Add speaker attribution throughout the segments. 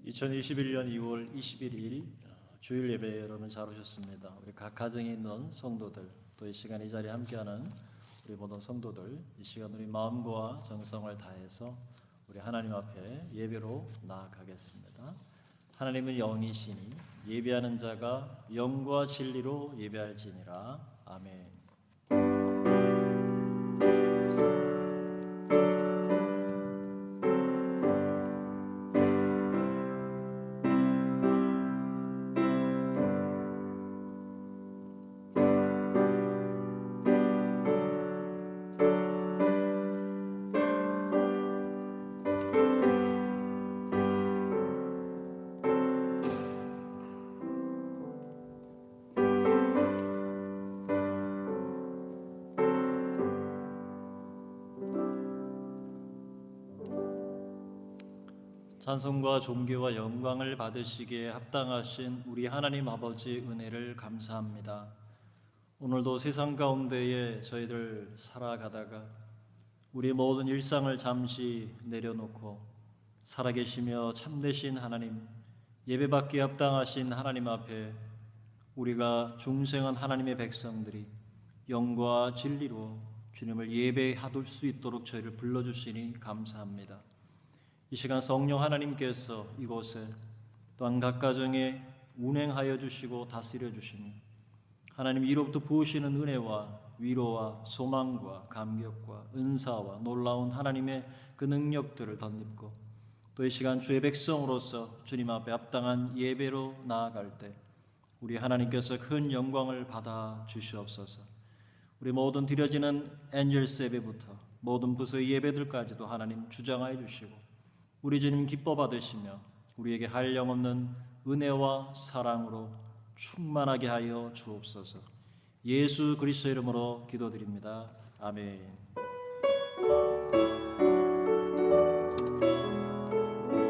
Speaker 1: 2021년 2월 21일 주일 예배 여러분 잘 오셨습니다. 우리 각 가정에 있는 성도들, 또 이 시간 이 자리에 함께하는 우리 모든 성도들, 이 시간 우리 마음과 정성을 다해서 우리 하나님 앞에 예배로 나아가겠습니다. 하나님은 영이시니 예배하는 자가 영과 진리로 예배할지니라. 아멘. 찬송과 존귀와 영광을 받으시기에 합당하신 우리 하나님 아버지 은혜를 감사합니다. 오늘도 세상 가운데에 저희들 살아가다가 우리 모든 일상을 잠시 내려놓고 살아계시며 참되신 하나님, 예배받기에 합당하신 하나님 앞에 우리가 중생한 하나님의 백성들이 영과 진리로 주님을 예배하둘 수 있도록 저희를 불러주시니 감사합니다. 이 시간 성령 하나님께서 이곳에 또한 각 가정에 운행하여 주시고 다스려 주시니 하나님 이로부터 부으시는 은혜와 위로와 소망과 감격과 은사와 놀라운 하나님의 그 능력들을 덧입고 또 이 시간 주의 백성으로서 주님 앞에 합당한 예배로 나아갈 때 우리 하나님께서 큰 영광을 받아 주시옵소서. 우리 모든 드려지는 엔젤스 예배부터 모든 부서의 예배들까지도 하나님 주장하여 주시고 우리 주님 기뻐 받으시며 우리에게 한량없는 은혜와 사랑으로 충만하게 하여 주옵소서. 예수 그리스도 이름으로 기도드립니다. 아멘.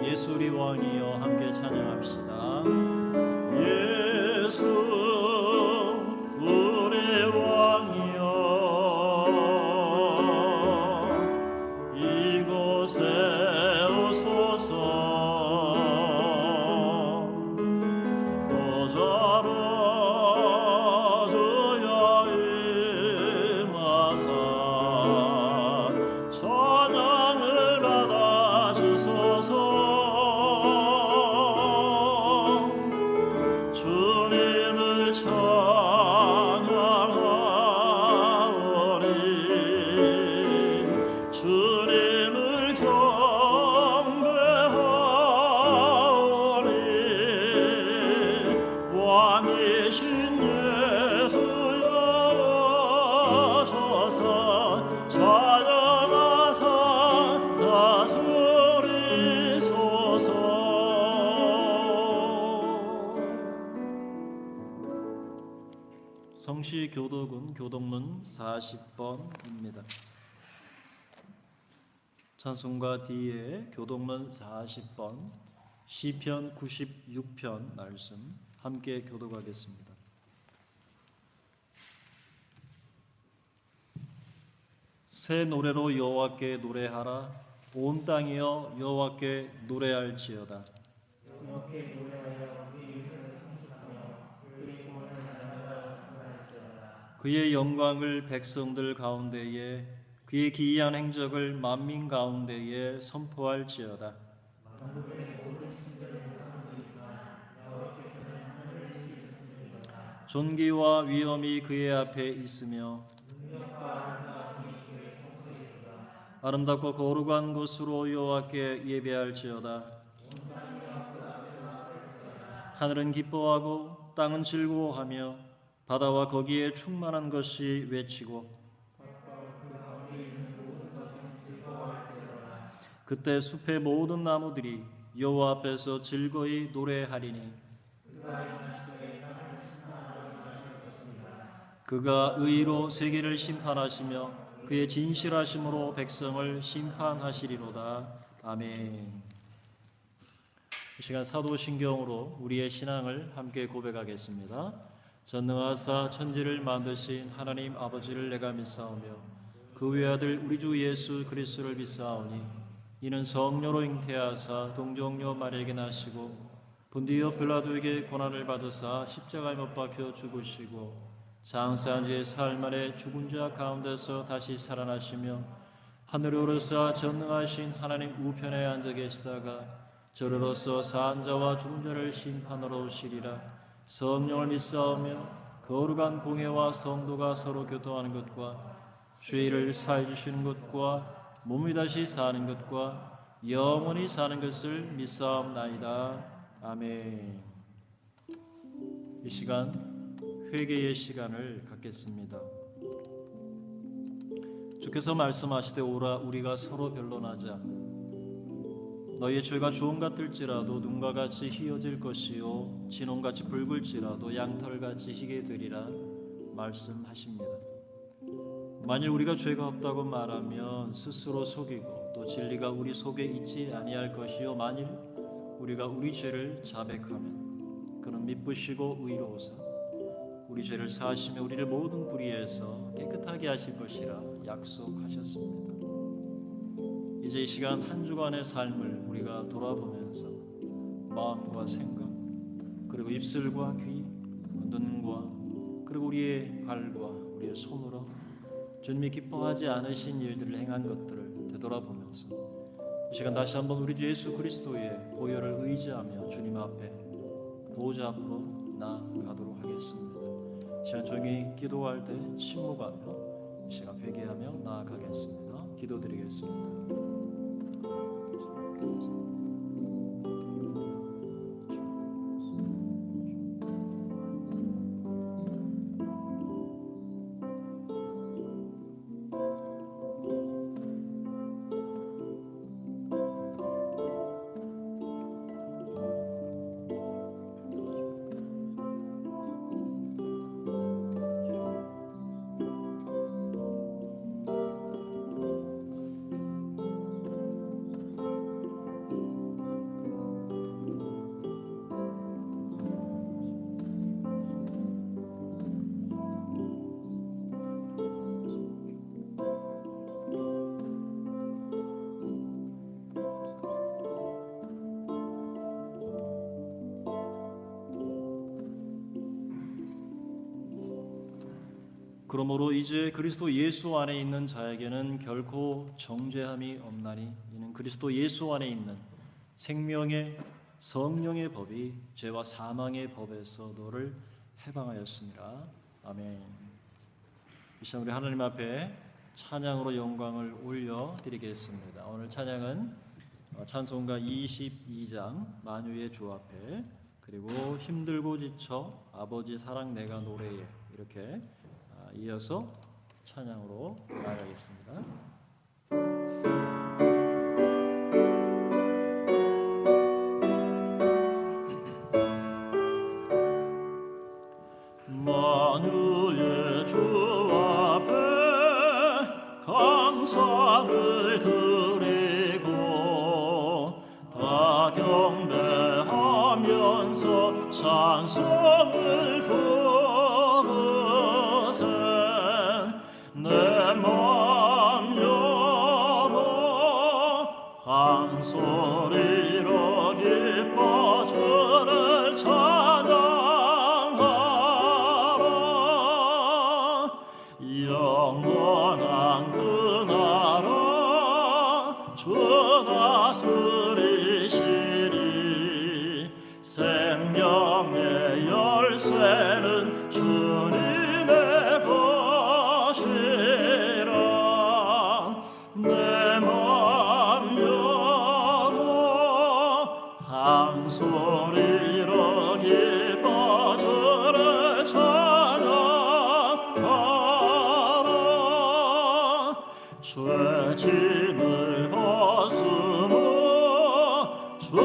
Speaker 1: 예수 우리 왕이여 함께 찬양합시다. 예수 우리 왕이여 이곳에 성시교독은 교독문 40번입니다. 찬송가 뒤에 교독문 40번 시편 96편 말씀 함께 교독하겠습니다. 새 노래로 여호와께 노래하라. 온 땅이여 여호와께 노래할지어다. 여호와께 노래하여 그의 이름을 송축하며 그의 공을 나누어 전할지어다. 그의 영광을 백성들 가운데에 그의 기이한 행적을 만민 가운데에 선포할지어다. 만국의 모든 신들은 사람들이지만 여호와께서는 하늘을 지으셨으리로다. 존귀와 위엄이 그의 앞에 있으며 아름답고 거룩한 곳으로 여호와께 예배할지어다. 하늘은 기뻐하고 땅은 즐거워하며 바다와 거기에 충만한 것이 외치고 그때 숲의 모든 나무들이 여호와 앞에서 즐거이 노래하리니 그가 의로 세계를 심판하시며 그의 진실하심으로 백성을 심판하시리로다. 아멘. 이 시간 사도신경으로 우리의 신앙을 함께 고백하겠습니다. 전능하사 천지를 만드신 하나님 아버지를 내가 믿사오며 그 외아들 우리 주 예수 그리스도를 믿사오니 이는 성령으로 잉태하사 동정녀 마리아에게 나시고 본디오 빌라도에게 고난을 받으사 십자가에 못 박혀 죽으시고 장사한 뒤에 사흘 만에 죽은 자 가운데서 다시 살아나시며 하늘에 오르사 전능하신 하나님 우편에 앉아 계시다가 저리로서 사한 자와 죽은 자를 심판하러 오시리라. 성령을 믿사오며 거룩한 공회와 성도가 서로 교통하는 것과 죄를 사해 주시는 것과 몸이 다시 사는 것과 영원히 사는 것을 믿사옵나이다. 아멘. 이 시간 회개의 시간을 갖겠습니다. 주께서 말씀하시되 오라 우리가 서로 변론하자. 너희의 죄가 주홍 같을지라도 눈과 같이 희어질 것이요 진홍같이 붉을지라도 양털같이 희게 되리라 말씀하십니다. 만일 우리가 죄가 없다고 말하면 스스로 속이고 또 진리가 우리 속에 있지 아니할 것이요 만일 우리가 우리 죄를 자백하면 그는 미쁘시고 의로우사 우리 죄를 사하시며 우리를 모든 불의에서 깨끗하게 하실 것이라 약속하셨습니다. 이제 이 시간 한 주간의 삶을 우리가 돌아보면서 마음과 생각 그리고 입술과 귀, 눈과 그리고 우리의 발과 우리의 손으로 주님이 기뻐하지 않으신 일들을 행한 것들을 되돌아보면서 이 시간 다시 한번 우리 주 예수 그리스도의 보혈을 의지하며 주님 앞에 보호자 앞으로 나아가도록 하겠습니다. 이 시간 조용히 기도할 때 침묵하며 이 시간 회개하며 나아가겠습니다. 기도드리겠습니다. 그러므로 이제 그리스도 예수 안에 있는 자에게는 결코 정죄함이 없나니 이는 그리스도 예수 안에 있는 생명의 성령의 법이 죄와 사망의 법에서 너를 해방하였습니다. 아멘. 이 시간 우리 하나님 앞에 찬양으로 영광을 올려드리겠습니다. 오늘 찬양은 찬송가 22장 만유의 주 앞에 그리고 힘들고 지쳐 아버지 사랑 내가 노래해 이렇게 이어서 찬양으로 나아가겠습니다. 만유의 주 앞에 감사를 드리고 다 경배하면서 찬송을 부르세 내 맘 열어 한 소리로 기뻐 주를 찬양하라 영원한 그 나라 주 다스리시리 생명의 열쇠는 주님의 것이라 내 맘 열어 한 소리로 기뻐 주를 찬양하라 죄짐을 벗으며 주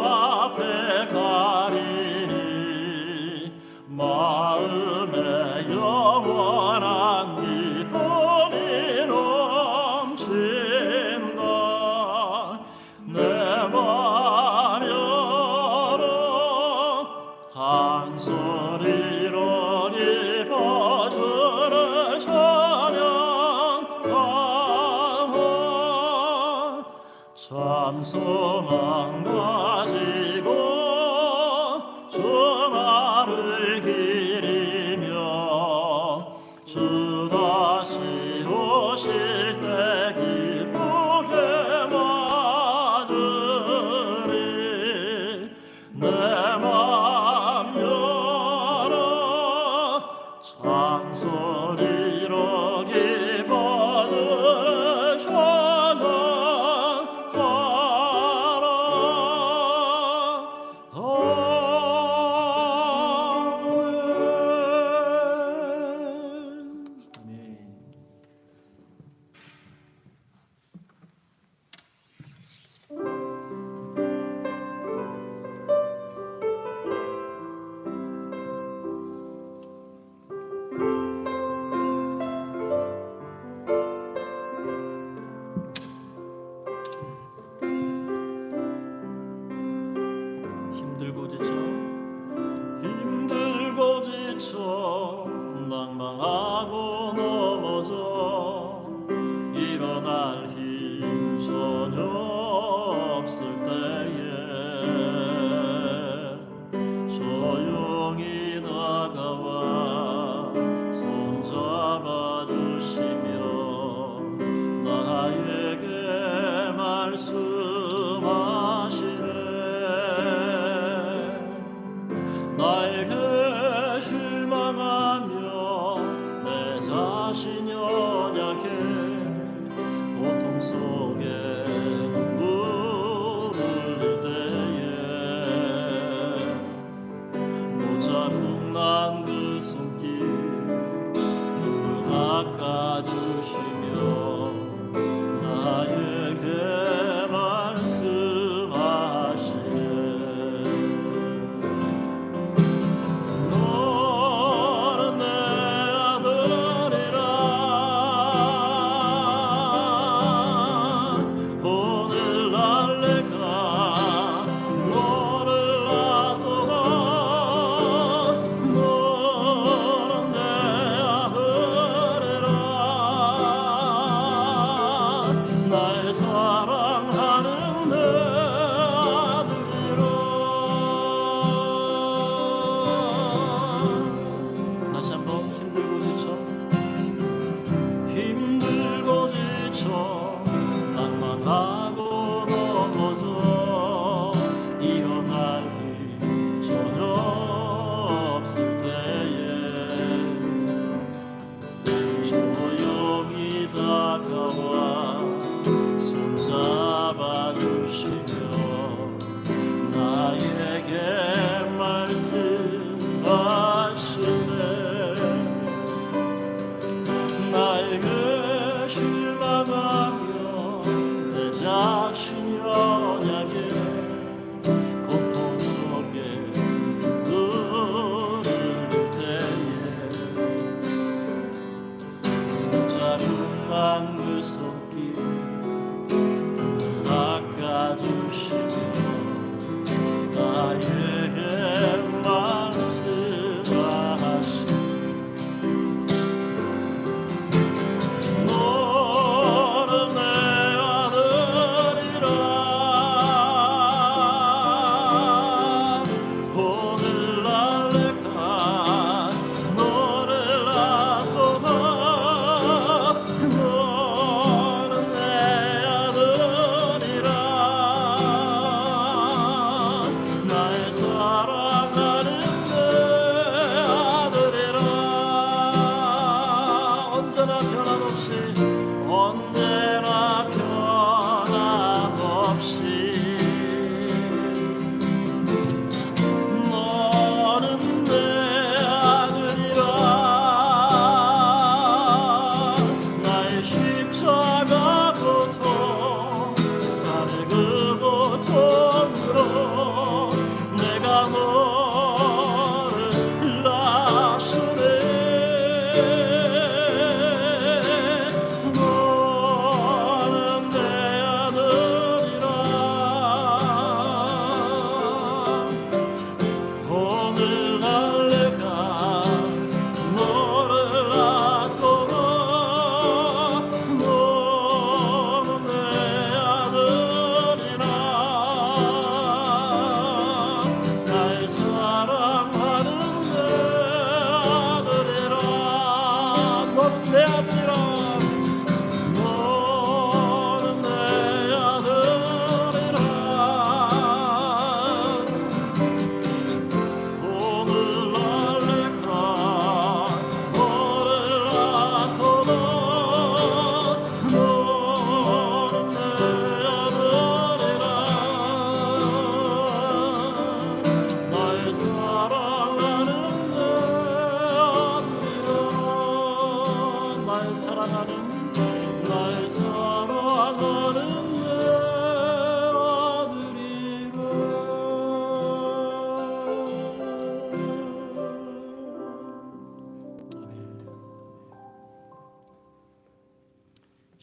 Speaker 1: 앞에 가리니 마음에 영원한 기쁨이 넘친다 내 맘 열어 한 소리로 기뻐 주를 찬양하라 소망 가지고 주말을 기리며 주 다시 오실 때 기쁘게 맞으리. 내 맘 열어 찬소리로 기뻐들 힘들고 지쳐 낭망하고 넘어져 일어날 힘 전혀 없을 때에 조용히 다가와 손잡아 주시며 나에게 말씀하시네.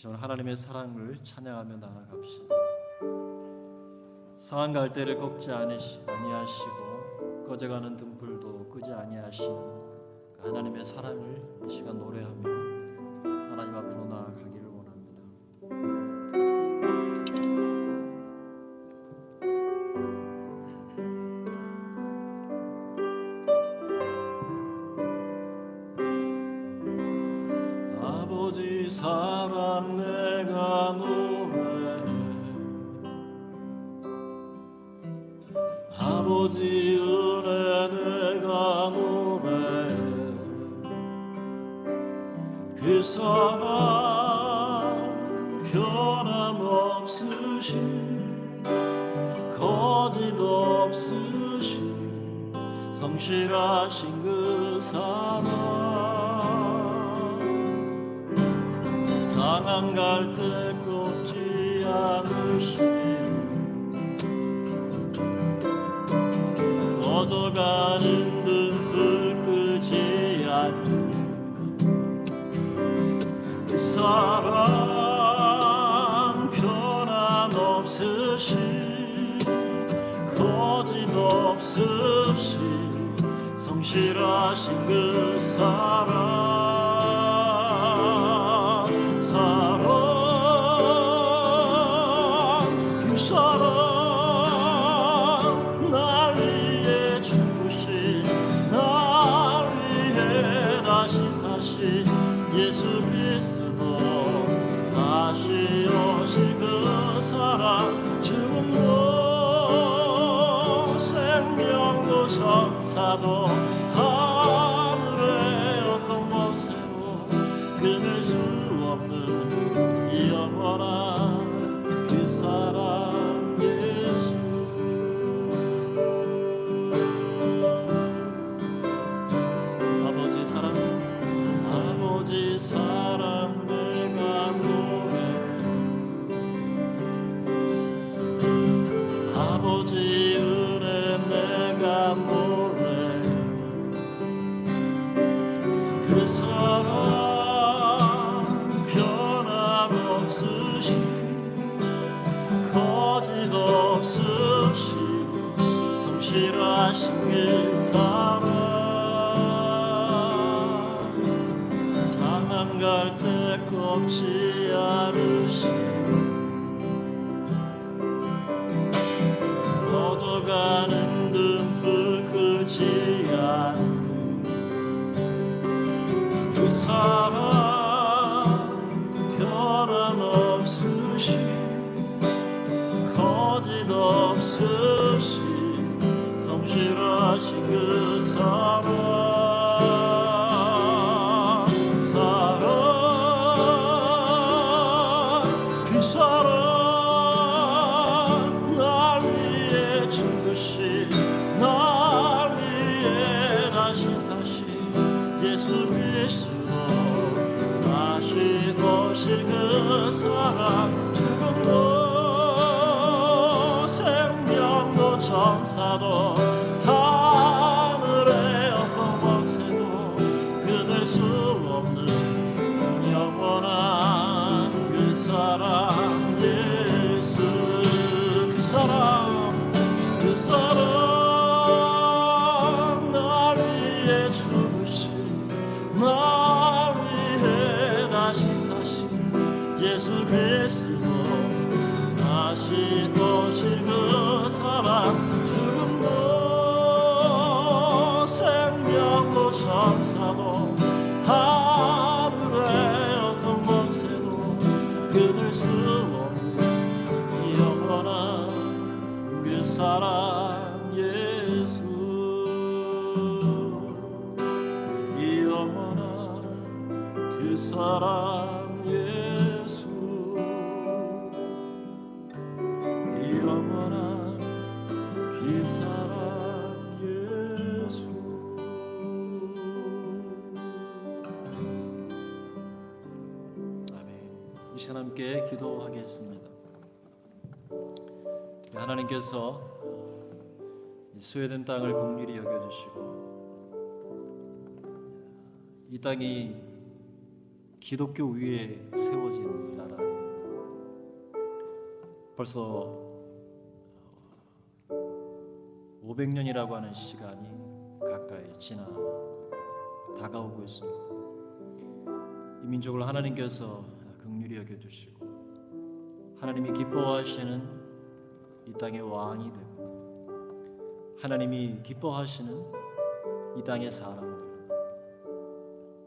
Speaker 1: 오늘 하나님의 사랑을 찬양하며 나아갑시다. 상한 갈대를 꺾지 아니하시고 꺼져가는 등불도 끄지 아니하시는 하나님의 사랑을 이 시간 노래하며 하나님 앞으로 나아가기를 원합니다. 아버지 사랑 내가 노래해, 아버지 은혜 내가 노래해. 그 사랑 변함없으신 거짓 없으신 성실하신 그 사랑, 상한 갈대 꺾지 않으신 꺼져가는 등불 끄지 않는 그 사랑 변함없으신 거짓 없으신 성실하신 그 사랑, 그 사랑 날 위해 죽으신, 날 위해 다시 사신 예수 그리스도, 다시 오실 그 사랑, 죽음도 생명도 천사도 하늘의 어떤 권세도 끊을 수 없는 이 영원한 그 사랑 예수. 아버지 사랑, 아버지 사랑 내가 노래해, 아버지 은혜 내가 노래해. 그 사랑 변함없으신 거짓 없으신 성실하신 그 사랑, 상한 갈대 꺾지 않으신 꺼져가는 등불 끄지 않는 그 사랑 변함없으신 거짓 없으신 성실하신 그 사랑, 그 사랑 날 위해 죽으신, 날 위해 다시 사신 예수 그리스도, 다시 오실 그 사랑, 죽음도 생명도 천사도 하늘의 어떤 권세도 끊을 수 없는 영원한 그 사랑 예수. 그 사랑, 그 사랑 날 위해 죽으신, 날 위해 다시 사신 예수 그리스도, 다시 오실 그 사랑, 죽음도 생명도 천사도 하늘의 어떤 권세도 끊을 수 없는 영원한 그 사랑 예수. 영원한 그 사랑 예수, 영원한 그 사랑 예수. 아멘. 이 시간 함께 기도하겠습니다. 하나님께서 이 스웨덴 땅을 긍휼히 여겨주시고 이 땅이 기독교 위에 세워진 나라. 벌써 500년이라고 하는 시간이 가까이 다가오고 있습니다. 이 민족을 하나님께서 긍휼히 여겨주시고 하나님이 기뻐하시는 이 땅의 왕이 되고 하나님이 기뻐하시는 이 땅의 사람들,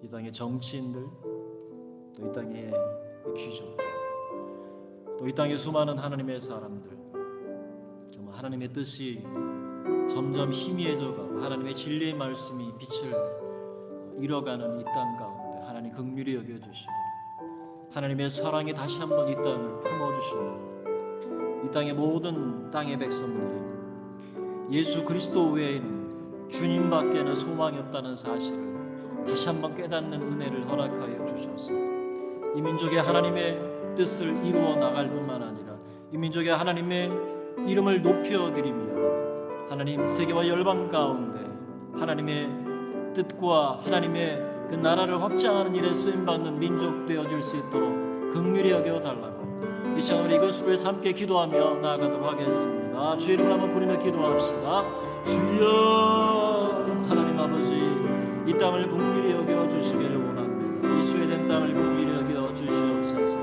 Speaker 1: 이 땅의 정치인들, 또 이 땅의 귀족들, 또 이 땅의 수많은 하나님의 사람들, 정말 하나님의 뜻이 점점 희미해져가고 하나님의 진리의 말씀이 빛을 잃어가는 이 땅 가운데 하나님 긍휼히 여겨주시고 하나님의 사랑이 다시 한번 이 땅을 품어주시고 이 땅의 모든 땅의 백성들이 예수 그리스도 외에는 주님밖에는 소망이 없다는 사실을 다시 한번 깨닫는 은혜를 허락하여 주셔서 이 민족의 하나님의 뜻을 이루어 나갈 뿐만 아니라 이 민족의 하나님의 이름을 높여드리며 하나님 세계와 열방 가운데 하나님의 뜻과 하나님의 그 나라를 확장하는 일에 쓰임받는 민족 되어질 수 있도록 긍휼히 여겨달라고 이 시간 우리 이것을 위해서 함께 기도하며 나아가도록 하겠습니다. 주의 이름을 한번 부르며 기도합시다. 주여 하나님 아버지 이 땅을 긍휼히 여겨주시기를 원합니다. 이 스웨덴 땅을 긍휼히 여겨주시옵소서.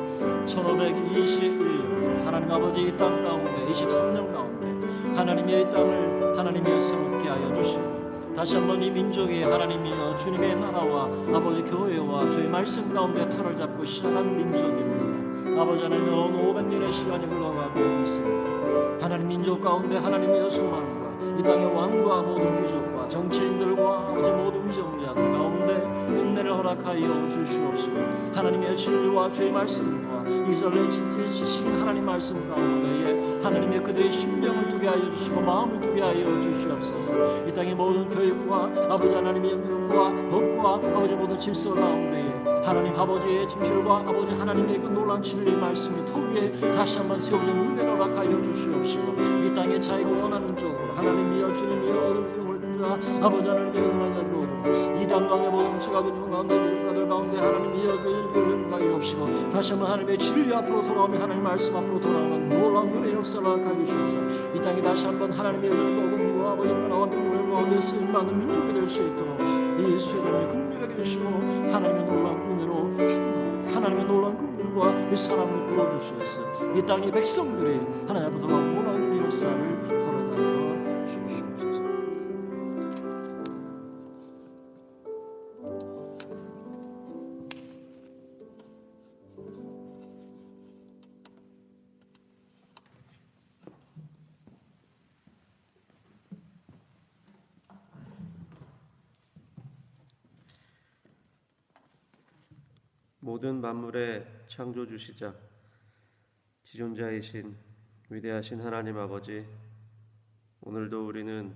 Speaker 1: 1521년 하나님 아버지 이 땅 가운데 23년 가운데 하나님의 이 땅을 하나님이 새롭게 하여 주시고 다시 한번 이 민족이 하나님이여 주님의 나라와 아버지 교회와 주의 말씀 가운데 터를 잡고 시작한 민족입니다. 아버지 하나님 500년의 시간이 흘러가고 있습니다. 하나님 민족 가운데 하나님의 소망과 이 땅의 왕과 모든 귀족과 정치인들과 아버지 모든 위정자들 가운데 은혜를 허락하여 주시옵시고 하나님의 진리와 주의 말씀과 이스라엘의 지식인 하나님 말씀 가운데에 하나님의 그들의 심령을 두게 하여 주시고 마음을 두게 하여 주시옵소서. 이 땅의 모든 교육과 아버지 하나님의 명과 법과 아버지 모든 질서 가운데에 하나님 아버지의 진실과 아버지 하나님의 그 놀라운 진리의 말씀이 터 위에 다시 한번 세워진 은혜를 허락하여 주시옵시고 이 땅의 자유가 원하는 쪽으로 하나님이여 주님이여 아버지 하나님의 은혜가 들어오도록 이 땅 가운데 모든 지각의 중 가운데 민족가들 가운데 하나님이여 주의 은혜가 이옵시고 다시 한번 하나님의 진리 앞으로 돌아오며 하나님 말씀 앞으로 돌아오는 놀라운 은혜의 역사를 가주셔서 이 땅이 다시 한번 하나님의 복음과 아버지 나라와 민족을 가운데 쓰임받는 민족이 될 수 있도록 이 스웨덴을 긍휼하게 주시고 하나님의 놀라운 은혜로 충만하게 하나님의 놀라운 긍휼과 이 사랑을 부어주셔서 이 땅의 백성들이 하나님 앞으로 돌아오는 놀라운 은혜의 역사를 허락하여 주시옵소서.
Speaker 2: 모든 만물의 창조주시자 지존자이신 위대하신 하나님 아버지, 오늘도 우리는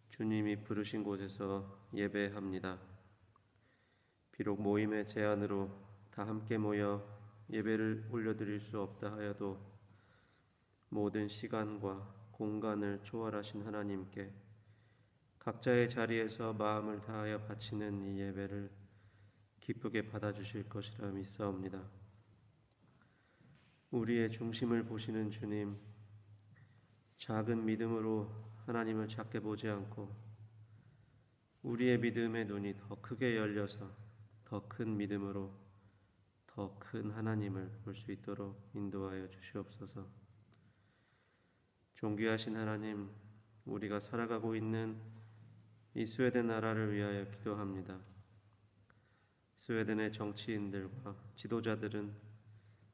Speaker 2: 주님이 부르신 곳에서 예배합니다. 비록 모임의 제한으로 다 함께 모여 예배를 올려드릴 수 없다 하여도 모든 시간과 공간을 초월하신 하나님께 각자의 자리에서 마음을 다하여 바치는 이 예배를 기쁘게 받아주실 것이라 믿사옵니다. 우리의 중심을 보시는 주님, 작은 믿음으로 하나님을 작게 보지 않고 우리의 믿음의 눈이 더 크게 열려서 더 큰 믿음으로 더 큰 하나님을 볼 수 있도록 인도하여 주시옵소서. 존귀하신 하나님, 우리가 살아가고 있는 이 스웨덴 나라를 위하여 기도합니다. 스웨덴의 정치인들과 지도자들은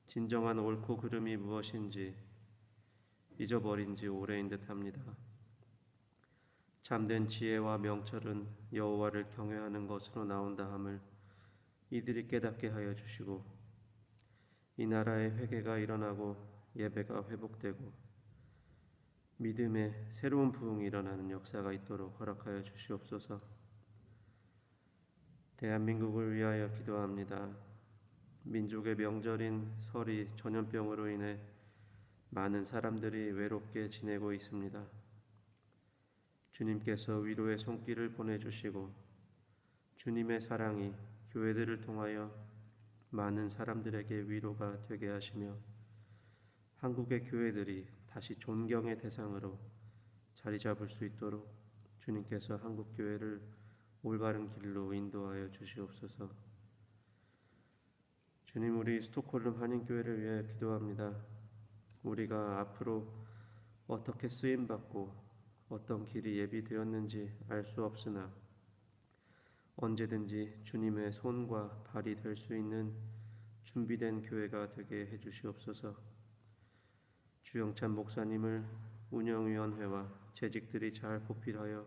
Speaker 2: 진정한 옳고 그름이 무엇인지 잊어버린 지 오래인 듯합니다. 참된 지혜와 명철은 여호와를 경외하는 것으로 나온다 함을 이들이 깨닫게 하여 주시고 이 나라의 회개가 일어나고 예배가 회복되고 믿음의 새로운 부흥이 일어나는 역사가 있도록 허락하여 주시옵소서. 대한민국을 위하여 기도합니다. 민족의 명절인 설이 전염병으로 인해 많은 사람들이 외롭게 지내고 있습니다. 주님께서 위로의 손길을 보내주시고 주님의 사랑이 교회들을 통하여 많은 사람들에게 위로가 되게 하시며 한국의 교회들이 다시 존경의 대상으로 자리 잡을 수 있도록 주님께서 한국 교회를 올바른 길로 인도하여 주시옵소서. 주님, 우리 스톡홀름 한인교회를 위해 기도합니다. 우리가 앞으로 어떻게 쓰임받고 어떤 길이 예비되었는지 알 수 없으나 언제든지 주님의 손과 발이 될 수 있는 준비된 교회가 되게 해주시옵소서. 주영찬 목사님을 운영위원회와 재직들이 잘 보필하여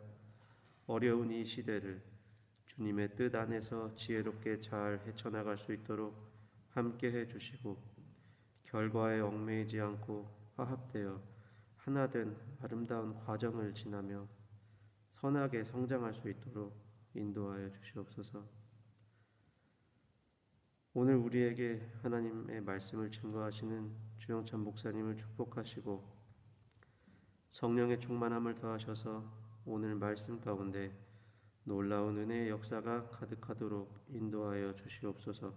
Speaker 2: 어려운 이 시대를 주님의 뜻 안에서 지혜롭게 잘 헤쳐나갈 수 있도록 함께 해주시고 결과에 얽매이지 않고 화합되어 하나된 아름다운 과정을 지나며 선하게 성장할 수 있도록 인도하여 주시옵소서. 오늘 우리에게 하나님의 말씀을 증거하시는 주영찬 목사님을 축복하시고 성령의 충만함을 더하셔서 오늘 말씀 가운데 놀라운 은혜의 역사가 가득하도록 인도하여 주시옵소서.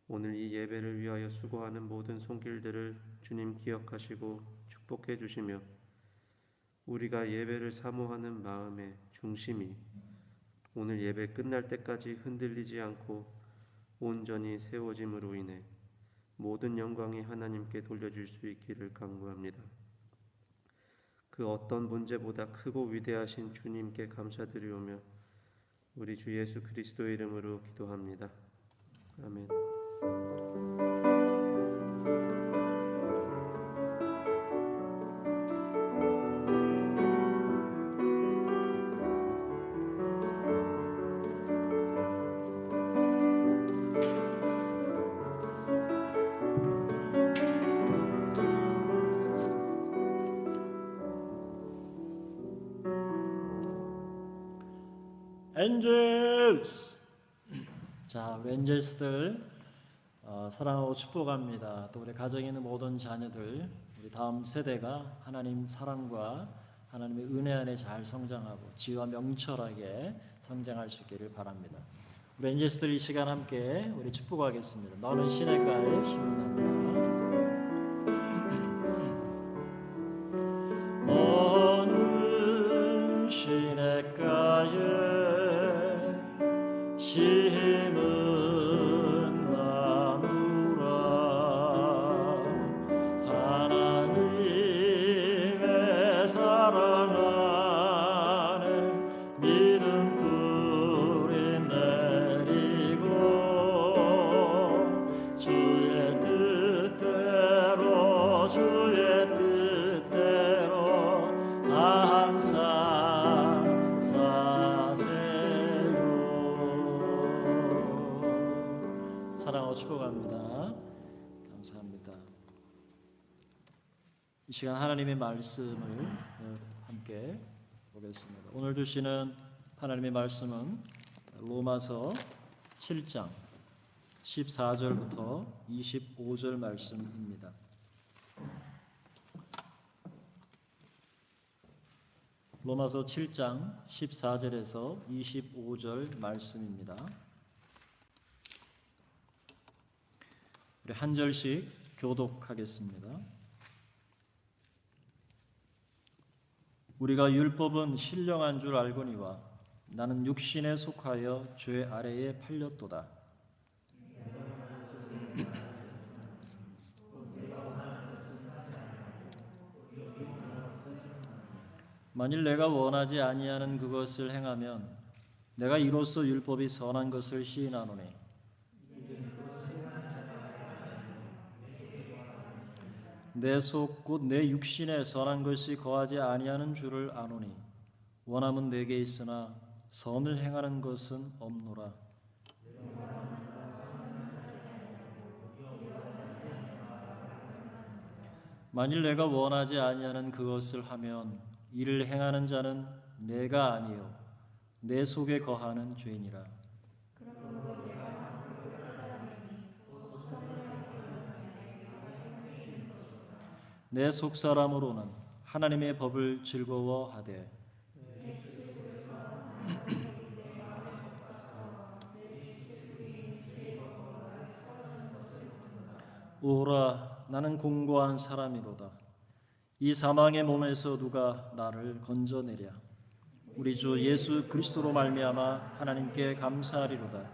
Speaker 2: 오늘 이 예배를 위하여 수고하는 모든 손길들을 주님 기억하시고 축복해 주시며 우리가 예배를 사모하는 마음의 중심이 오늘 예배 끝날 때까지 흔들리지 않고 온전히 세워짐으로 인해 모든 영광이 하나님께 돌려질 수 있기를 간구합니다. 그 어떤 문제보다 크고 위대하신 주님께 감사드리오며 우리 주 예수 그리스도의 이름으로 기도합니다. 아멘.
Speaker 1: 엔젤스. 자, 우리 엔젤스들 사랑하고 축복합니다. 또 우리 가정에 있는 모든 자녀들, 우리 다음 세대가 하나님 사랑과 하나님의 은혜 안에 잘 성장하고 지혜와 명철하게 성장할 수 있기를 바랍니다. 우리 엔젤스들 이 시간 함께 우리 축복하겠습니다. 너는 시냇가에 심은 너는 시냇가에 심은 나무라 하나님의 사랑 안에 믿음 뿌리 내리고 주의 뜻대로 항상 사세요. 사랑하고 축복합니다. 감사합니다. 이 시간 하나님의 말씀을 함께 보겠습니다. 오늘 주시는 하나님의 말씀은 로마서 7장 14절부터 25절 말씀입니다. 로마서 7장 14절에서 25절 말씀입니다. 우리 한 절씩 교독하겠습니다. 우리가 율법은 신령한 줄 알거니와 나는 육신에 속하여 죄 아래에 팔렸도다. 만일 내가 원하지 아니하는 그것을 행하면 내가 이로써 율법이 선한 것을 시인하노니 내 속 곧 내 육신에 선한 것이 거하지 아니하는 줄을 아노니 원함은 내게 있으나 선을 행하는 것은 없노라. 만일 내가 원하지 아니하는 그것을 하면 이를 행하는 자는 내가 아니요 내 속에 거하는 죄니라. 내 속사람으로는 하나님의 법을 즐거워하되 오라, 나는 공고한 사람이로다. 이 사망의 몸에서 누가 나를 건져내랴. 우리 주 예수 그리스도로 말미암아 하나님께 감사하리로다.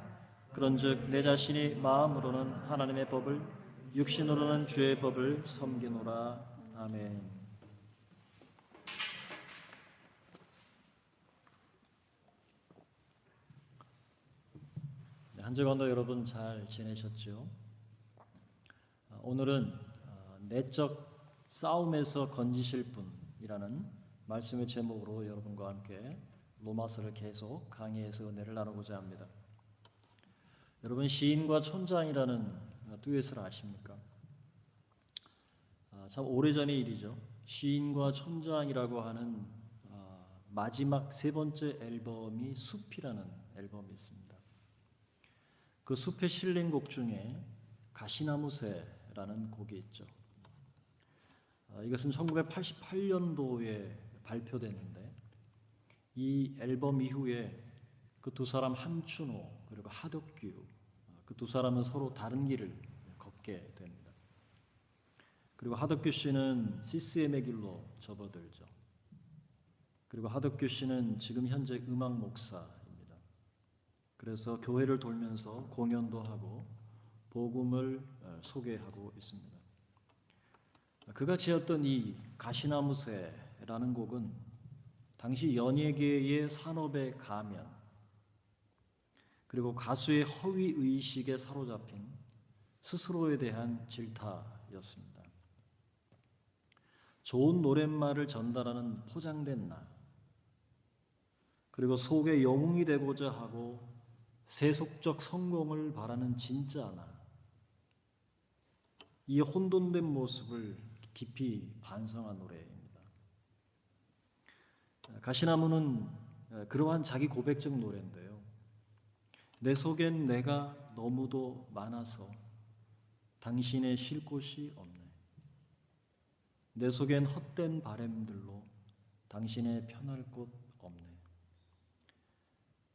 Speaker 1: 그런즉 내 자신이 마음으로는 하나님의 법을, 육신으로는 죄의 법을 섬기노라. 아멘. 한 주간도 여러분 잘 지내셨죠? 오늘은 내적 싸움에서 건지실 분이라는 말씀의 제목으로 여러분과 함께 로마서를 계속 강의해서 은혜를 나누고자 합니다. 여러분, 시인과 촌장이라는 듀엣을 아십니까? 참 오래전의 일이죠. 시인과 촌장이라고 하는 마지막 세 번째 앨범이 숲이라는 앨범이 있습니다. 그 숲에 실린 곡 중에 가시나무새라는 곡이 있죠. 이것은 1988년도에 발표됐는데 이 앨범 이후에 그 두 사람 함춘호 그리고 하덕규 그 두 사람은 서로 다른 길을 걷게 됩니다. 그리고 하덕규 씨는 CCM의 길로 접어들죠. 그리고 하덕규 씨는 지금 현재 음악 목사입니다. 그래서 교회를 돌면서 공연도 하고 복음을 소개하고 있습니다. 그가 지었던 이 가시나무새라는 곡은 당시 연예계의 산업의 가면 그리고 가수의 허위 의식에 사로잡힌 스스로에 대한 질타였습니다. 좋은 노랫말을 전달하는 포장된 나 그리고 속의 영웅이 되고자 하고 세속적 성공을 바라는 진짜 나, 이 혼돈된 모습을 깊이 반성한 노래입니다. 가시나무는 그러한 자기 고백적 노래인데요. 내 속엔 내가 너무도 많아서 당신의 쉴 곳이 없네. 내 속엔 헛된 바램들로 당신의 편할 곳 없네.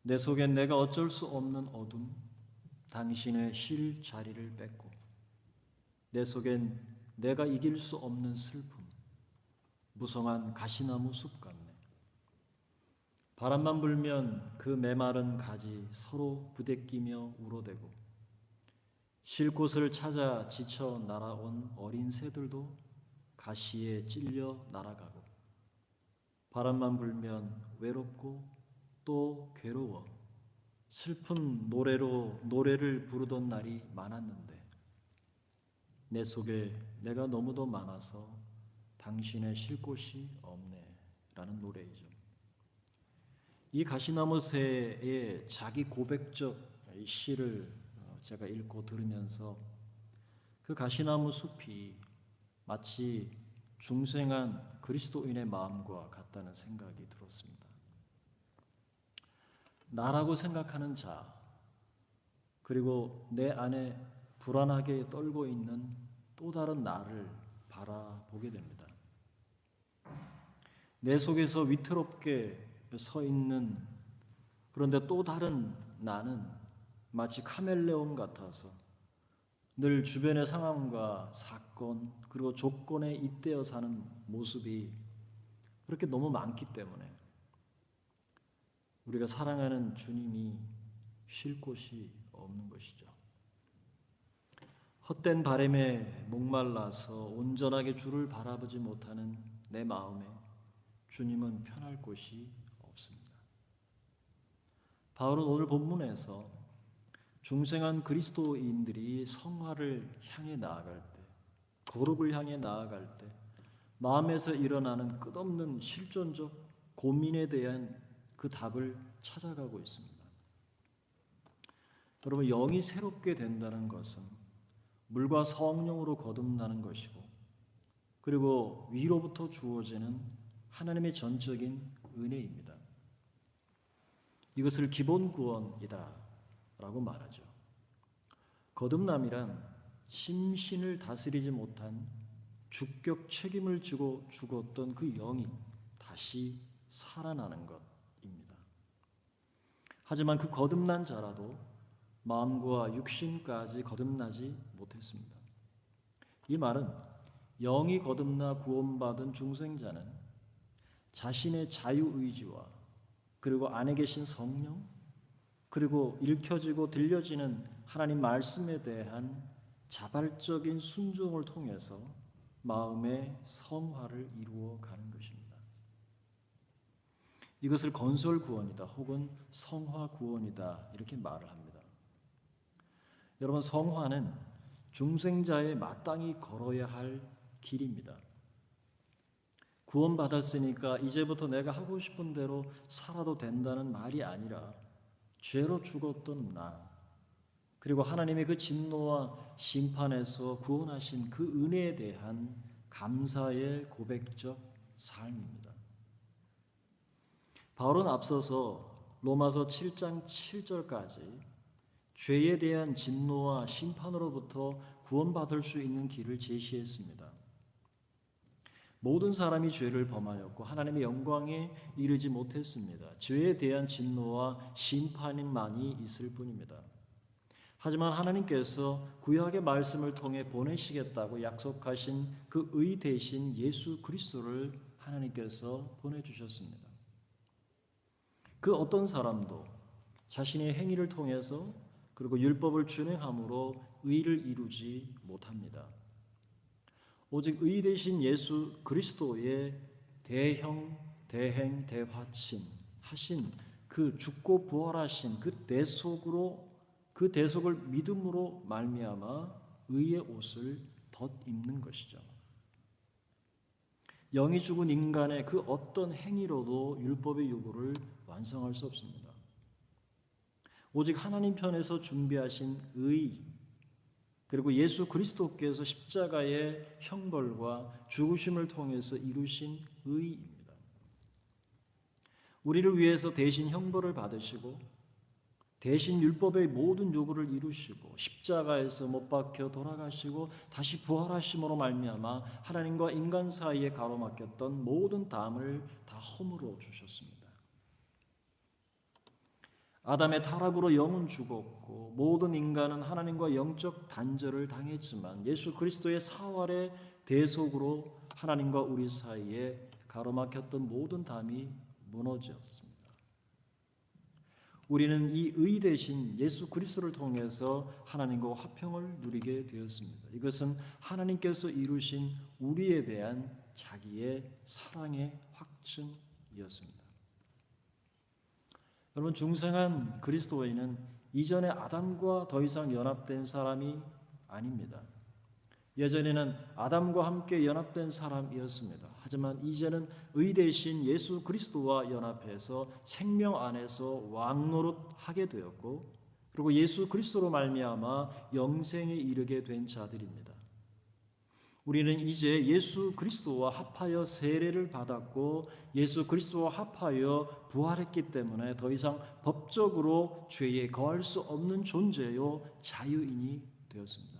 Speaker 1: 내 속엔 내가 어쩔 수 없는 어둠, 당신의 쉴 자리를 뺏고 내 속엔 내가 이길 수 없는 슬픔, 무성한 가시나무 숲 같네. 바람만 불면 그 메마른 가지 서로 부대끼며 울어대고 쉴 곳을 찾아 지쳐 날아온 어린 새들도 가시에 찔려 날아가고 바람만 불면 외롭고 또 괴로워 슬픈 노래를 부르던 날이 많았는데 내 속에 내가 너무도 많아서 당신의 쉴 곳이 없네 라는 노래이죠. 이 가시나무새의 자기 고백적 시를 제가 읽고 들으면서 그 가시나무 숲이 마치 중생한 그리스도인의 마음과 같다는 생각이 들었습니다. 나라고 생각하는 자, 그리고 내 안에 불안하게 떨고 있는 또 다른 나를 바라보게 됩니다. 내 속에서 위태롭게 서 있는 그런데 또 다른 나는 마치 카멜레온 같아서 늘 주변의 상황과 사건 그리고 조건에 잇대어 사는 모습이 그렇게 너무 많기 때문에 우리가 사랑하는 주님이 쉴 곳이 없는 것이죠. 헛된 바람에 목말라서 온전하게 주를 바라보지 못하는 내 마음에 주님은 편할 곳이 없습니다. 바울은 오늘 본문에서 중생한 그리스도인들이 성화를 향해 나아갈 때, 거룩을 향해 나아갈 때 마음에서 일어나는 끝없는 실존적 고민에 대한 그 답을 찾아가고 있습니다. 여러분, 영이 새롭게 된다는 것은 물과 성령으로 거듭나는 것이고 그리고 위로부터 주어지는 하나님의 전적인 은혜입니다. 이것을 기본 구원이다 라고 말하죠. 거듭남이란 심신을 다스리지 못한 주격 책임을 지고 죽었던 그 영이 다시 살아나는 것입니다. 하지만 그 거듭난 자라도 마음과 육신까지 거듭나지 못했습니다. 이 말은 영이 거듭나 구원받은 중생자는 자신의 자유의지와 그리고 안에 계신 성령 그리고 읽혀지고 들려지는 하나님 말씀에 대한 자발적인 순종을 통해서 마음의 성화를 이루어 가는 것입니다. 이것을 건설 구원이다 혹은 성화 구원이다 이렇게 말을 합니다. 여러분, 성화는 중생자의 마땅히 걸어야 할 길입니다. 구원받았으니까 이제부터 내가 하고 싶은 대로 살아도 된다는 말이 아니라 죄로 죽었던 나 그리고 하나님의 그 진노와 심판에서 구원하신 그 은혜에 대한 감사의 고백적 삶입니다. 바울은 앞서서 로마서 7장 7절까지 죄에 대한 진노와 심판으로부터 구원받을 수 있는 길을 제시했습니다. 모든 사람이 죄를 범하였고 하나님의 영광에 이르지 못했습니다. 죄에 대한 진노와 심판만이 있을 뿐입니다. 하지만 하나님께서 구약의 말씀을 통해 보내시겠다고 약속하신 그 의 대신 예수 그리스도를 하나님께서 보내주셨습니다. 그 어떤 사람도 자신의 행위를 통해서 그리고 율법을 준행함으로 의를 이루지 못합니다. 오직 의 대신 예수 그리스도의 대형, 대행, 대화친 하신 그 죽고 부활하신 그 대속을 믿음으로 말미암아 의의 옷을 덧입는 것이죠. 영이 죽은 인간의 그 어떤 행위로도 율법의 요구를 완성할 수 없습니다. 오직 하나님 편에서 준비하신 의 그리고 예수 그리스도께서 십자가의 형벌과 죽으심을 통해서 이루신 의입니다. 우리를 위해서 대신 형벌을 받으시고 대신 율법의 모든 요구를 이루시고 십자가에서 못 박혀 돌아가시고 다시 부활하심으로 말미암아 하나님과 인간 사이에 가로막혔던 모든 담을 다 허물어 주셨습니다. 아담의 타락으로 영은 죽었고 모든 인간은 하나님과 영적 단절을 당했지만 예수 그리스도의 사활의 대속으로 하나님과 우리 사이에 가로막혔던 모든 담이 무너졌습니다. 우리는 이 의 대신 예수 그리스도를 통해서 하나님과 화평을 누리게 되었습니다. 이것은 하나님께서 이루신 우리에 대한 자기의 사랑의 확증이었습니다. 여러분, 중생한 그리스도인은 이전의 아담과 더 이상 연합된 사람이 아닙니다. 예전에는 아담과 함께 연합된 사람이었습니다. 하지만 이제는 의 대신 예수 그리스도와 연합해서 생명 안에서 왕노릇하게 되었고 그리고 예수 그리스도로 말미암아 영생에 이르게 된 자들입니다. 우리는 이제 예수 그리스도와 합하여 세례를 받았고 예수 그리스도와 합하여 부활했기 때문에 더 이상 법적으로 죄에 거할 수 없는 존재요 자유인이 되었습니다.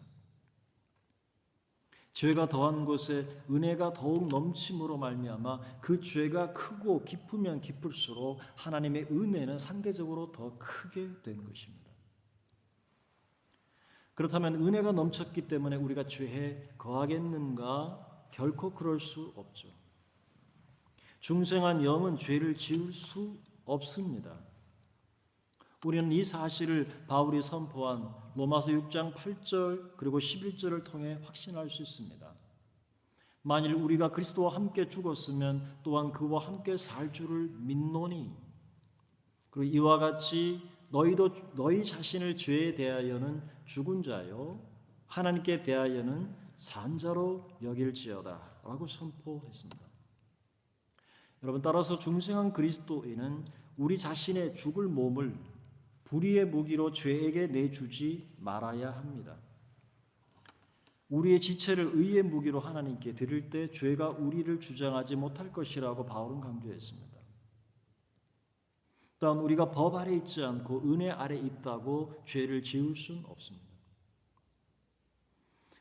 Speaker 1: 죄가 더한 곳에 은혜가 더욱 넘침으로 말미암아 그 죄가 크고 깊으면 깊을수록 하나님의 은혜는 상대적으로 더 크게 된 것입니다. 그렇다면 은혜가 넘쳤기 때문에 우리가 죄에 거하겠는가? 결코 그럴 수 없죠. 중생한 영은 죄를 지을 수 없습니다. 우리는 이 사실을 바울이 선포한 로마서 6장 8절 그리고 11절을 통해 확신할 수 있습니다. 만일 우리가 그리스도와 함께 죽었으면 또한 그와 함께 살 줄을 믿노니 그리고 이와 같이 너희도 너희 자신을 죄에 대하여는 죽은 자요 하나님께 대하여는 산 자로 여길지어다 라고 선포했습니다. 여러분, 따라서 중생한 그리스도인은 우리 자신의 죽을 몸을 불의의 무기로 죄에게 내주지 말아야 합니다. 우리의 지체를 의의 무기로 하나님께 드릴 때 죄가 우리를 주장하지 못할 것이라고 바울은 강조했습니다. 또한 우리가 법 아래 있지 않고 은혜 아래 있다고 죄를 지을 수는 없습니다.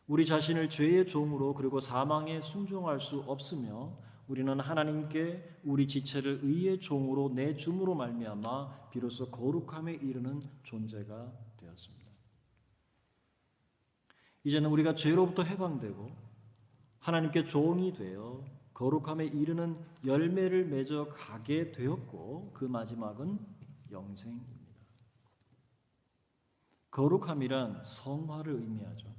Speaker 1: 우리 자신을 죄의 종으로 그리고 사망에 순종할 수 없으며 우리는 하나님께 우리 지체를 의의 종으로 내줌으로 말미암아 비로소 거룩함에 이르는 존재가 되었습니다. 이제는 우리가 죄로부터 해방되고 하나님께 종이 되어 거룩함에 이르는 열매를 맺어 가게 되었고 그 마지막은 영생입니다. 거룩함이란 성화를 의미하죠.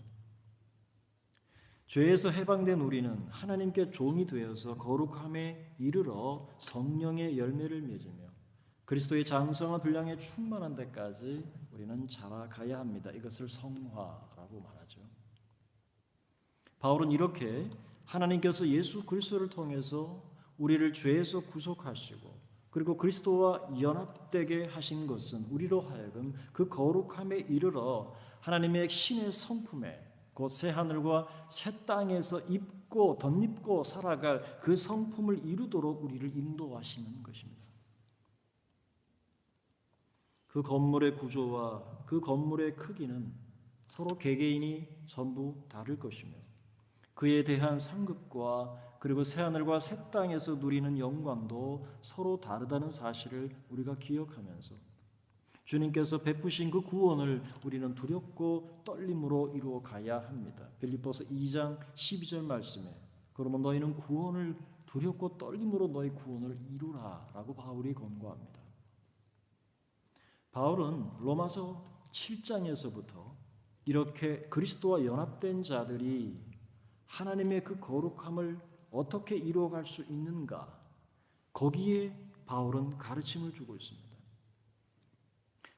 Speaker 1: 죄에서 해방된 우리는 하나님께 종이 되어서 거룩함에 이르러 성령의 열매를 맺으며 그리스도의 장성한 분량에 충만한 데까지 우리는 자라가야 합니다. 이것을 성화라고 말하죠. 바울은 이렇게 하나님께서 예수 그리스도를 통해서 우리를 죄에서 구속하시고 그리고 그리스도와 연합되게 하신 것은 우리로 하여금 그 거룩함에 이르러 하나님의 신의 성품에 곧 새 하늘과 새 땅에서 입고 덧입고 살아갈 그 성품을 이루도록 우리를 인도하시는 것입니다. 그 건물의 구조와 그 건물의 크기는 서로 개개인이 전부 다를 것이며 그에 대한 상급과 그리고 새하늘과 새 땅에서 누리는 영광도 서로 다르다는 사실을 우리가 기억하면서 주님께서 베푸신 그 구원을 우리는 두렵고 떨림으로 이루어 가야 합니다. 빌립보서 2장 12절 말씀에 그러면 너희는 구원을 두렵고 떨림으로 너희 구원을 이루라라고 바울이 권고합니다. 바울은 로마서 7장에서부터 이렇게 그리스도와 연합된 자들이 하나님의 그 거룩함을 어떻게 이루어갈 수 있는가 거기에 바울은 가르침을 주고 있습니다.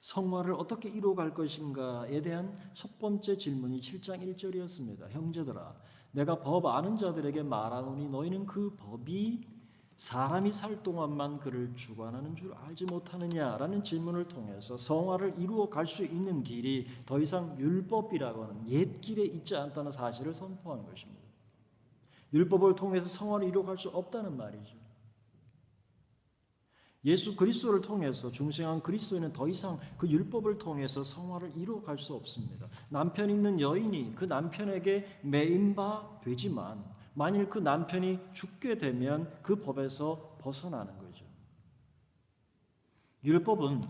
Speaker 1: 성화를 어떻게 이루어갈 것인가에 대한 첫 번째 질문이 7장 1절이었습니다. 형제들아 내가 법 아는 자들에게 말하노니 너희는 그 법이 사람이 살 동안만 그를 주관하는 줄 알지 못하느냐라는 질문을 통해서 성화를 이루어 갈 수 있는 길이 더 이상 율법이라고 하는 옛 길에 있지 않다는 사실을 선포한 것입니다. 율법을 통해서 성화를 이루어 갈 수 없다는 말이죠. 예수 그리스도를 통해서 중생한 그리스도인은 더 이상 그 율법을 통해서 성화를 이루어 갈 수 없습니다. 남편 있는 여인이 그 남편에게 매인 바 되지만 만일 그 남편이 죽게 되면 그 법에서 벗어나는 거죠. 율법은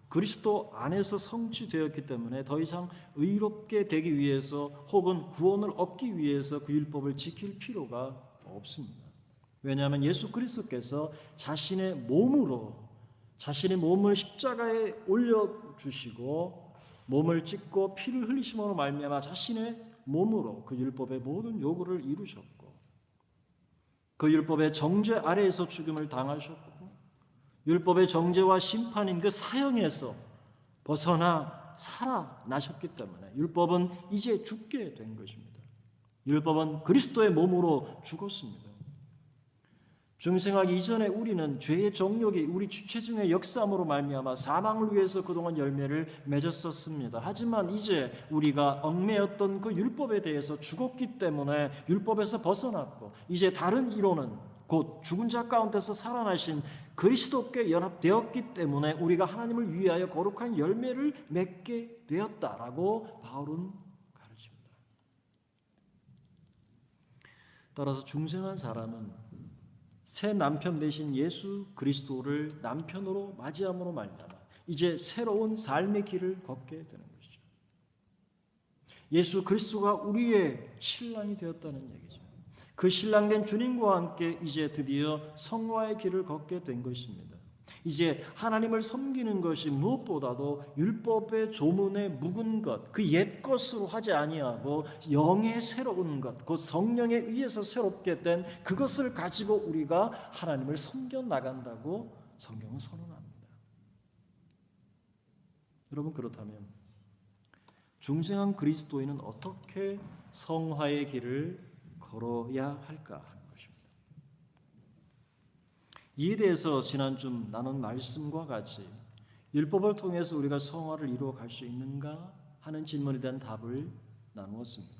Speaker 1: 그리스도 안에서 성취되었기 때문에 더 이상 의롭게 되기 위해서 혹은 구원을 얻기 위해서 그 율법을 지킬 필요가 없습니다. 왜냐하면 예수 그리스도께서 자신의 몸으로 자신의 몸을 십자가에 올려주시고 몸을 찢고 피를 흘리심으로 말미암아 자신의 몸으로 그 율법의 모든 요구를 이루셨고 그 율법의 정죄 아래에서 죽임을 당하셨고 율법의 정죄와 심판인 그 사형에서 벗어나 살아나셨기 때문에 율법은 이제 죽게 된 것입니다. 율법은 그리스도의 몸으로 죽었습니다. 중생하기 이전에 우리는 죄의 정욕이 우리 주체중의 역사함으로 말미암아 사망을 위해서 그동안 열매를 맺었었습니다. 하지만 이제 우리가 얽매였던 그 율법에 대해서 죽었기 때문에 율법에서 벗어났고 이제 다른 이론은 곧 죽은 자 가운데서 살아나신 그리스도께 연합되었기 때문에 우리가 하나님을 위하여 거룩한 열매를 맺게 되었다라고 바울은 가르칩니다. 따라서 중생한 사람은 새 남편 되신 예수 그리스도를 남편으로 맞이함으로 말미암아 이제 새로운 삶의 길을 걷게 되는 것이죠. 예수 그리스도가 우리의 신랑이 되었다는 얘기죠. 그 신랑된 주님과 함께 이제 드디어 성화의 길을 걷게 된 것입니다. 이제 하나님을 섬기는 것이 무엇보다도 율법의 조문에 묵은 것, 그 옛 것으로 하지 아니하고 영의 새로운 것, 곧 성령에 의해서 새롭게 된 그것을 가지고 우리가 하나님을 섬겨 나간다고 성경은 선언합니다. 여러분 그렇다면 중생한 그리스도인은 어떻게 성화의 길을 걸어야 할까 하는 것입니다. 이에 대해서 지난주 나눈 말씀과 같이 율법을 통해서 우리가 성화를 이루어 갈 수 있는가 하는 질문에 대한 답을 나누었습니다.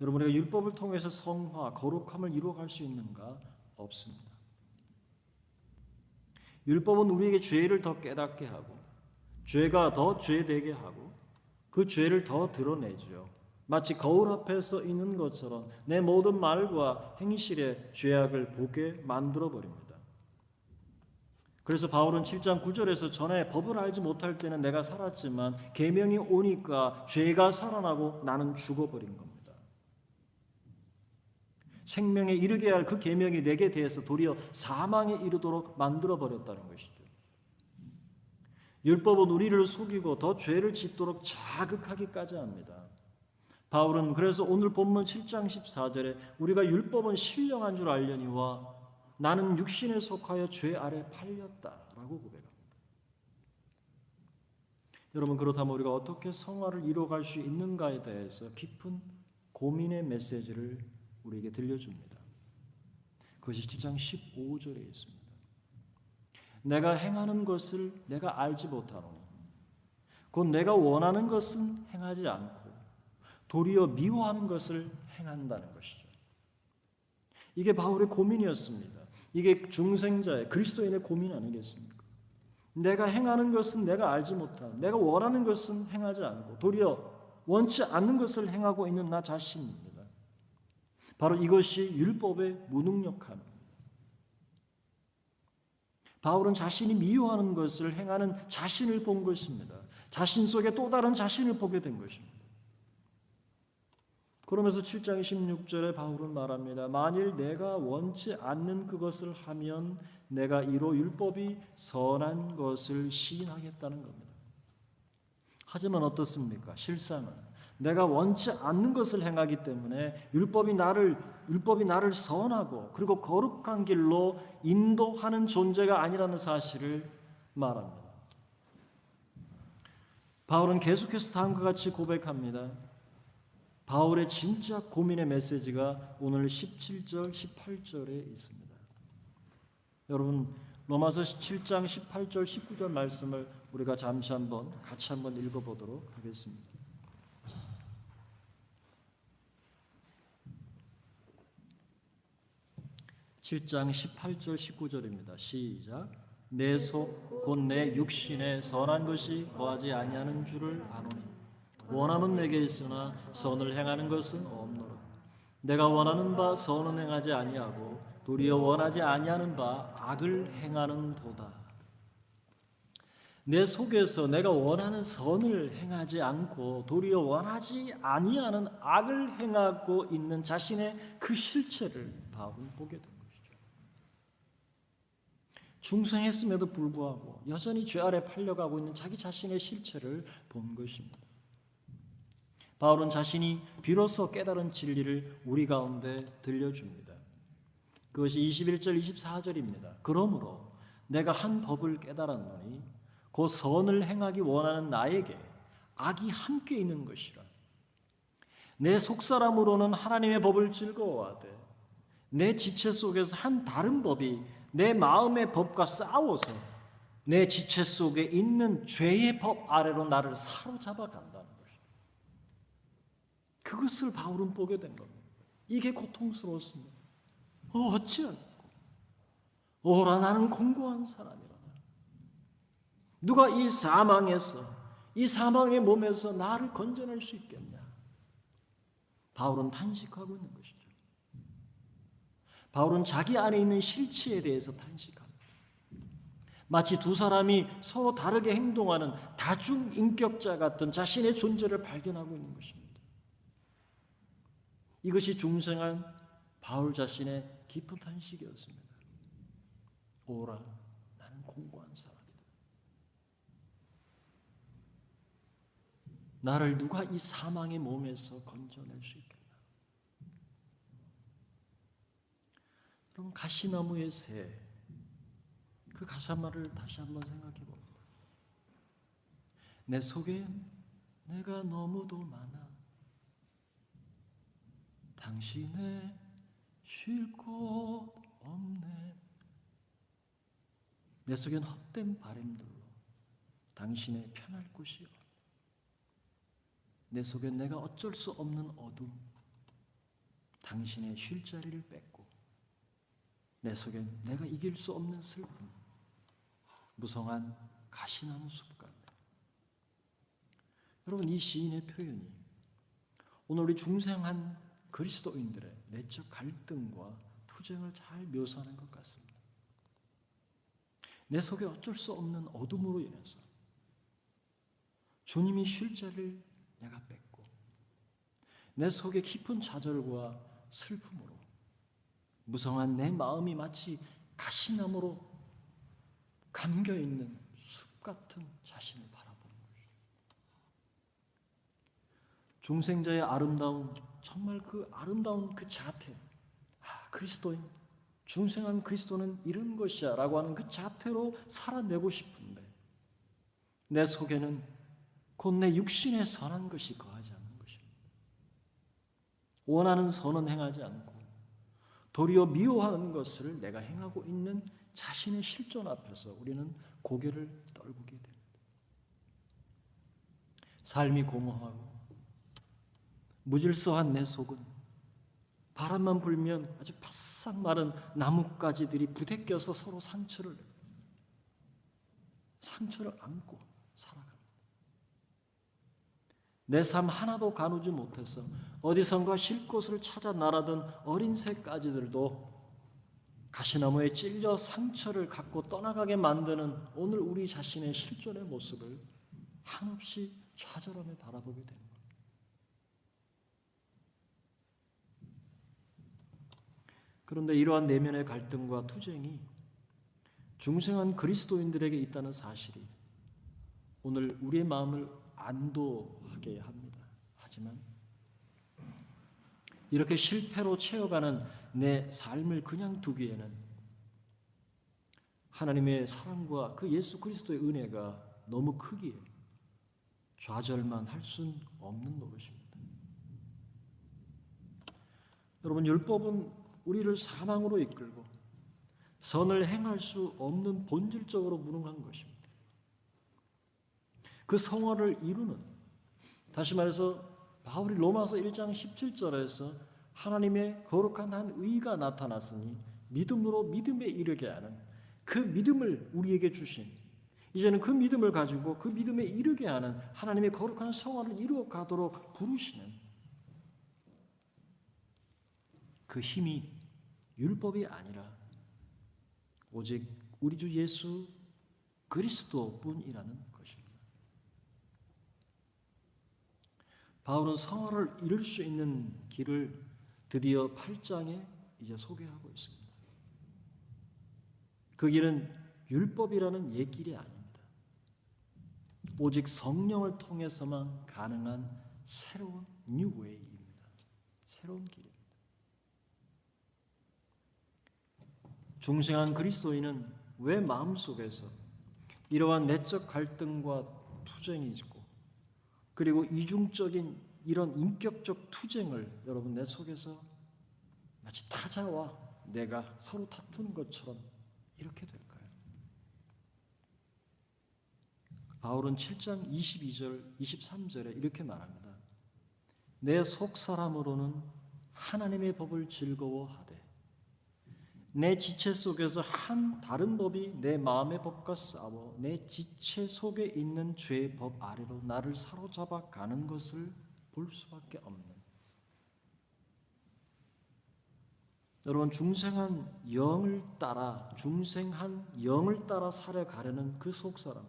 Speaker 1: 여러분 우리가 율법을 통해서 성화, 거룩함을 이루어 갈 수 있는가? 없습니다. 율법은 우리에게 죄를 더 깨닫게 하고 죄가 더 죄되게 하고 그 죄를 더 드러내죠. 마치 거울 앞에 서 있는 것처럼 내 모든 말과 행실의 죄악을 보게 만들어 버립니다. 그래서 바울은 7장 9절에서 전에 법을 알지 못할 때는 내가 살았지만 계명이 오니까 죄가 살아나고 나는 죽어버린 겁니다. 생명에 이르게 할 그 계명이 내게 대해서 도리어 사망에 이르도록 만들어 버렸다는 것이죠. 율법은 우리를 속이고 더 죄를 짓도록 자극하기까지 합니다. 바울은 그래서 오늘 본문 7장 14절에 우리가 율법은 신령한 줄 알려니와 나는 육신에 속하여 죄 아래 팔렸다라고 고백합니다. 여러분, 그렇다면 우리가 어떻게 성화를 이루어갈 수 있는가에 대해서 깊은 고민의 메시지를 우리에게 들려줍니다. 그것이 7장 15절에 있습니다. 내가 행하는 것을 내가 알지 못하노니 곧 내가 원하는 것은 행하지 않고 도리어 미워하는 것을 행한다는 것이죠. 이게 바울의 고민이었습니다. 이게 중생자의 그리스도인의 고민 아니겠습니까? 내가 행하는 것은 내가 알지 못하고 내가 원하는 것은 행하지 않고 도리어 원치 않는 것을 행하고 있는 나 자신입니다. 바로 이것이 율법의 무능력함입니다. 바울은 자신이 미워하는 것을 행하는 자신을 본 것입니다. 자신 속에 또 다른 자신을 보게 된 것입니다. 그러면서 7장 16절에 바울은 말합니다. 만일 내가 원치 않는 그것을 하면 내가 이로 율법이 선한 것을 시인하겠다는 겁니다. 하지만 어떻습니까? 실상은 내가 원치 않는 것을 행하기 때문에 율법이 나를 선하고 그리고 거룩한 길로 인도하는 존재가 아니라는 사실을 말합니다. 바울은 계속해서 다음과 같이 고백합니다. 바울의 진짜 고민의 메시지가 오늘 17절, 18절에 있습니다. 여러분, 로마서 7장 18절, 19절 말씀을 우리가 같이 한번 읽어보도록 하겠습니다. (7장 18절 19절입니다) 시작. 내 속 곧 내 육신에 선한 것이 거하지 아니하는 줄을 아노니 원함은 내게 있으나 선을 행하는 것은 없노라. 내가 원하는 바 선은 행하지 아니하고 도리어 원하지 아니하는 바 악을 행하는도다. 내 속에서 내가 원하는 선을 행하지 않고 도리어 원하지 아니하는 악을 행하고 있는 자신의 그 실체를 바울은 보게 됩니다. 중생했음에도 불구하고 여전히 죄 아래 팔려가고 있는 자기 자신의 실체를 본 것입니다. 바울은 자신이 비로소 깨달은 진리를 우리 가운데 들려줍니다. 그것이 21절 24절입니다. 그러므로 내가 한 법을 깨달았노니 그 선을 행하기 원하는 나에게 악이 함께 있는 것이라. 내 속사람으로는 하나님의 법을 즐거워하되 내 지체 속에서 한 다른 법이 내 마음의 법과 싸워서 내 지체 속에 있는 죄의 법 아래로 나를 사로잡아 간다는 것입니다. 그것을 바울은 보게 된 겁니다. 이게 고통스러웠습니다. 어찌할꼬 오라 나는 공고한 사람이라. 누가 이 사망의 몸에서 나를 건져낼 수 있겠냐. 바울은 탄식하고 있는 것이죠. 바울은 자기 안에 있는 실체에 대해서 탄식합니다. 마치 두 사람이 서로 다르게 행동하는 다중인격자 같은 자신의 존재를 발견하고 있는 것입니다. 이것이 중생한 바울 자신의 깊은 탄식이었습니다. 오라, 나는 공고한 사람이다. 나를 누가 이 사망의 몸에서 건져낼 수 있겠나? 그럼 가시나무의 새, 그 가사말을 다시 한번 생각해 봅니다. 내 속엔 내가 너무도 많아 당신의 쉴 곳 없네. 내 속엔 헛된 바램들로 당신의 편할 곳이 없네. 내 속엔 내가 어쩔 수 없는 어둠, 당신의 쉴 자리를 뺏고 내 속엔 내가 이길 수 없는 슬픔, 무성한 가시나무 숲 같네. 여러분, 이 시인의 표현이 오늘 우리 중생한 그리스도인들의 내적 갈등과 투쟁을 잘 묘사하는 것 같습니다. 내 속에 어쩔 수 없는 어둠으로 인해서 주님이 쉴 자리를 내가 뺐고 내 속에 깊은 좌절과 슬픔으로 무성한 내 마음이 마치 가시나무로 감겨있는 숲 같은 자신을 바라보는 것이죠. 중생자의 아름다운, 정말 그 아름다운 그 자태, 그리스도인, 중생한 그리스도는 이런 것이야 라고 하는 그 자태로 살아내고 싶은데 내 속에는 곧 내 육신에 선한 것이 거하지 않는 것입니다. 원하는 선은 행하지 않고 도리어 미워하는 것을 내가 행하고 있는 자신의 실존 앞에서 우리는 고개를 떨구게 됩니다. 삶이 공허하고 무질서한 내 속은 바람만 불면 아주 바싹 마른 나뭇가지들이 부대껴서 서로 상처를 안고 살아갑니다. 내 삶 하나도 가누지 못해서 어디선가 쉴 곳을 찾아 날아든 어린 새까지들도 가시나무에 찔려 상처를 갖고 떠나가게 만드는 오늘 우리 자신의 실존의 모습을 한없이 좌절하며 바라보게 됩니다. 그런데 이러한 내면의 갈등과 투쟁이 중생한 그리스도인들에게 있다는 사실이 오늘 우리의 마음을 안도하게 합니다. 하지만 이렇게 실패로 채워가는 내 삶을 그냥 두기에는 하나님의 사랑과 그 예수 그리스도의 은혜가 너무 크기에 좌절만 할 수는 없는 노릇입니다. 여러분, 율법은 우리를 사망으로 이끌고 선을 행할 수 없는 본질적으로 무능한 것입니다. 그 성화를 이루는, 다시 말해서 바울이 로마서 1장 17절에서 하나님의 거룩한 한 의가 나타났으니 믿음으로 믿음에 이르게 하는 그 믿음을 우리에게 주신, 이제는 그 믿음을 가지고 그 믿음에 이르게 하는 하나님의 거룩한 성화를 이루어 가도록 부르시는 그 힘이 율법이 아니라 오직 우리 주 예수 그리스도뿐이라는 것입니다. 바울은 성화를 이룰 수 있는 길을 드디어 8장에 이제 소개하고 있습니다. 그 길은 율법이라는 옛 길이 아닙니다. 오직 성령을 통해서만 가능한 새로운 뉴웨이입니다. 새로운 길입니다. 중생한 그리스도인은 왜 마음속에서 이러한 내적 갈등과 투쟁이 있고 그리고 이중적인 이런 인격적 투쟁을 여러분 내 속에서 마치 타자와 내가 서로 다투는 것처럼 이렇게 될까요? 바울은 7장 22절, 23절에 이렇게 말합니다. 내 속사람으로는 하나님의 법을 즐거워하되 내 지체 속에서 한 다른 법이 내 마음의 법과 싸워 내 지체 속에 있는 죄의 법 아래로 나를 사로잡아 가는 것을 볼 수밖에 없는, 여러분, 중생한 영을 따라 살아가려는 그 속사람,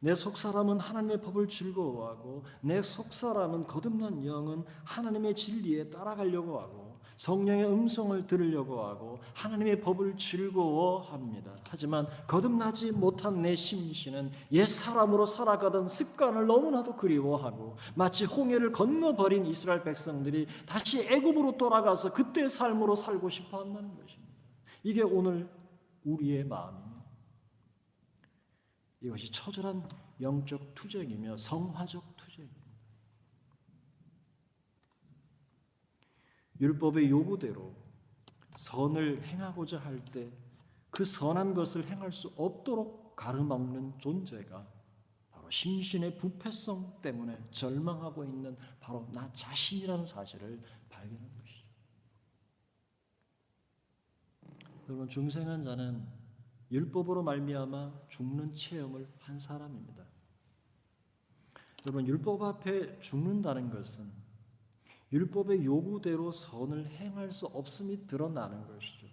Speaker 1: 내 속사람은 하나님의 법을 즐거워하고 내 속사람은 거듭난 영은 하나님의 진리에 따라가려고 하고 성령의 음성을 들으려고 하고 하나님의 법을 즐거워합니다. 하지만 거듭나지 못한 내 심신은 옛 사람으로 살아가던 습관을 너무나도 그리워하고 마치 홍해를 건너버린 이스라엘 백성들이 다시 애굽으로 돌아가서 그때의 삶으로 살고 싶어 한다는 것입니다. 이게 오늘 우리의 마음입니다. 이것이 처절한 영적 투쟁이며 성화적 투쟁입니다. 율법의 요구대로 선을 행하고자 할 때 그 선한 것을 행할 수 없도록 가르먹는 존재가 바로 심신의 부패성 때문에 절망하고 있는 바로 나 자신이라는 사실을 발견한 것이죠. 여러분, 중생한 자는 율법으로 말미암아 죽는 체험을 한 사람입니다. 여러분, 율법 앞에 죽는다는 것은 율법의 요구대로 선을 행할 수 없음이 드러나는 것이죠.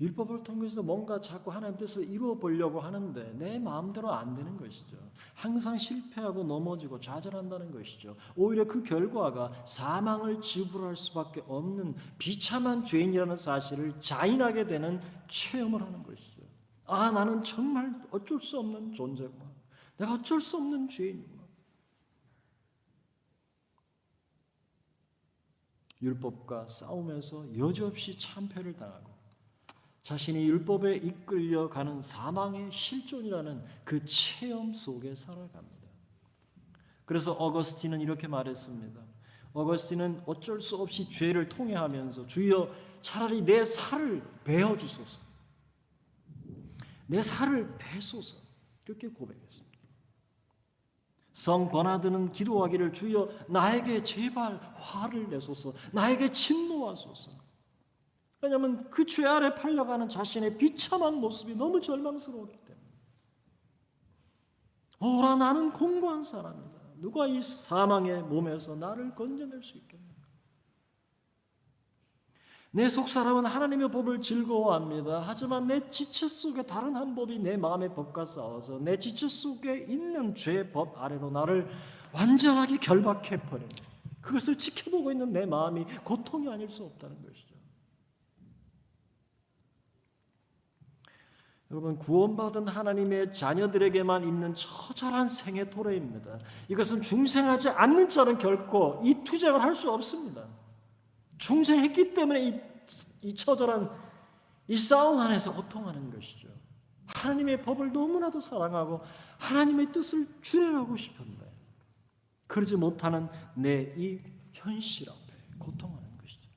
Speaker 1: 율법을 통해서 뭔가 자꾸 하나님 뜻을 이루어 보려고 하는데 내 마음대로 안 되는 것이죠. 항상 실패하고 넘어지고 좌절한다는 것이죠. 오히려 그 결과가 사망을 지불할 수밖에 없는 비참한 죄인이라는 사실을 자인하게 되는 체험을 하는 것이죠. 아, 나는 정말 어쩔 수 없는 존재구나. 내가 어쩔 수 없는 죄인이구나. 율법과 싸우면서 여지없이 참패를 당하고 자신이 율법에 이끌려가는 사망의 실존이라는 그 체험 속에 살아갑니다. 그래서 어거스틴은 이렇게 말했습니다. 어거스틴은 어쩔 수 없이 죄를 통회하면서 주여 차라리 내 살을 베어 주소서. 내 살을 베소서. 이렇게 고백했습니다. 성 버나드는 기도하기를 주여 나에게 제발 화를 내소서. 나에게 진노하소서. 왜냐하면 그 죄 아래 팔려가는 자신의 비참한 모습이 너무 절망스러웠기 때문에. 오라 나는 공고한 사람이다. 누가 이 사망의 몸에서 나를 건져낼 수 있겠는가? 내 속사람은 하나님의 법을 즐거워합니다. 하지만 내 지체 속에 다른 한 법이 내 마음의 법과 싸워서 내 지체 속에 있는 죄의 법 아래로 나를 완전하게 결박해버립니다. 그것을 지켜보고 있는 내 마음이 고통이 아닐 수 없다는 것이죠. 여러분, 구원받은 하나님의 자녀들에게만 있는 처절한 생의 도래입니다. 이것은 중생하지 않는 자는 결코 이 투쟁을 할 수 없습니다. 중생했기 때문에 이 처절한 이 싸움 안에서 고통하는 것이죠. 하나님의 법을 너무나도 사랑하고 하나님의 뜻을 준행하고 싶은데 그러지 못하는 내 이 현실 앞에 고통하는 것이죠.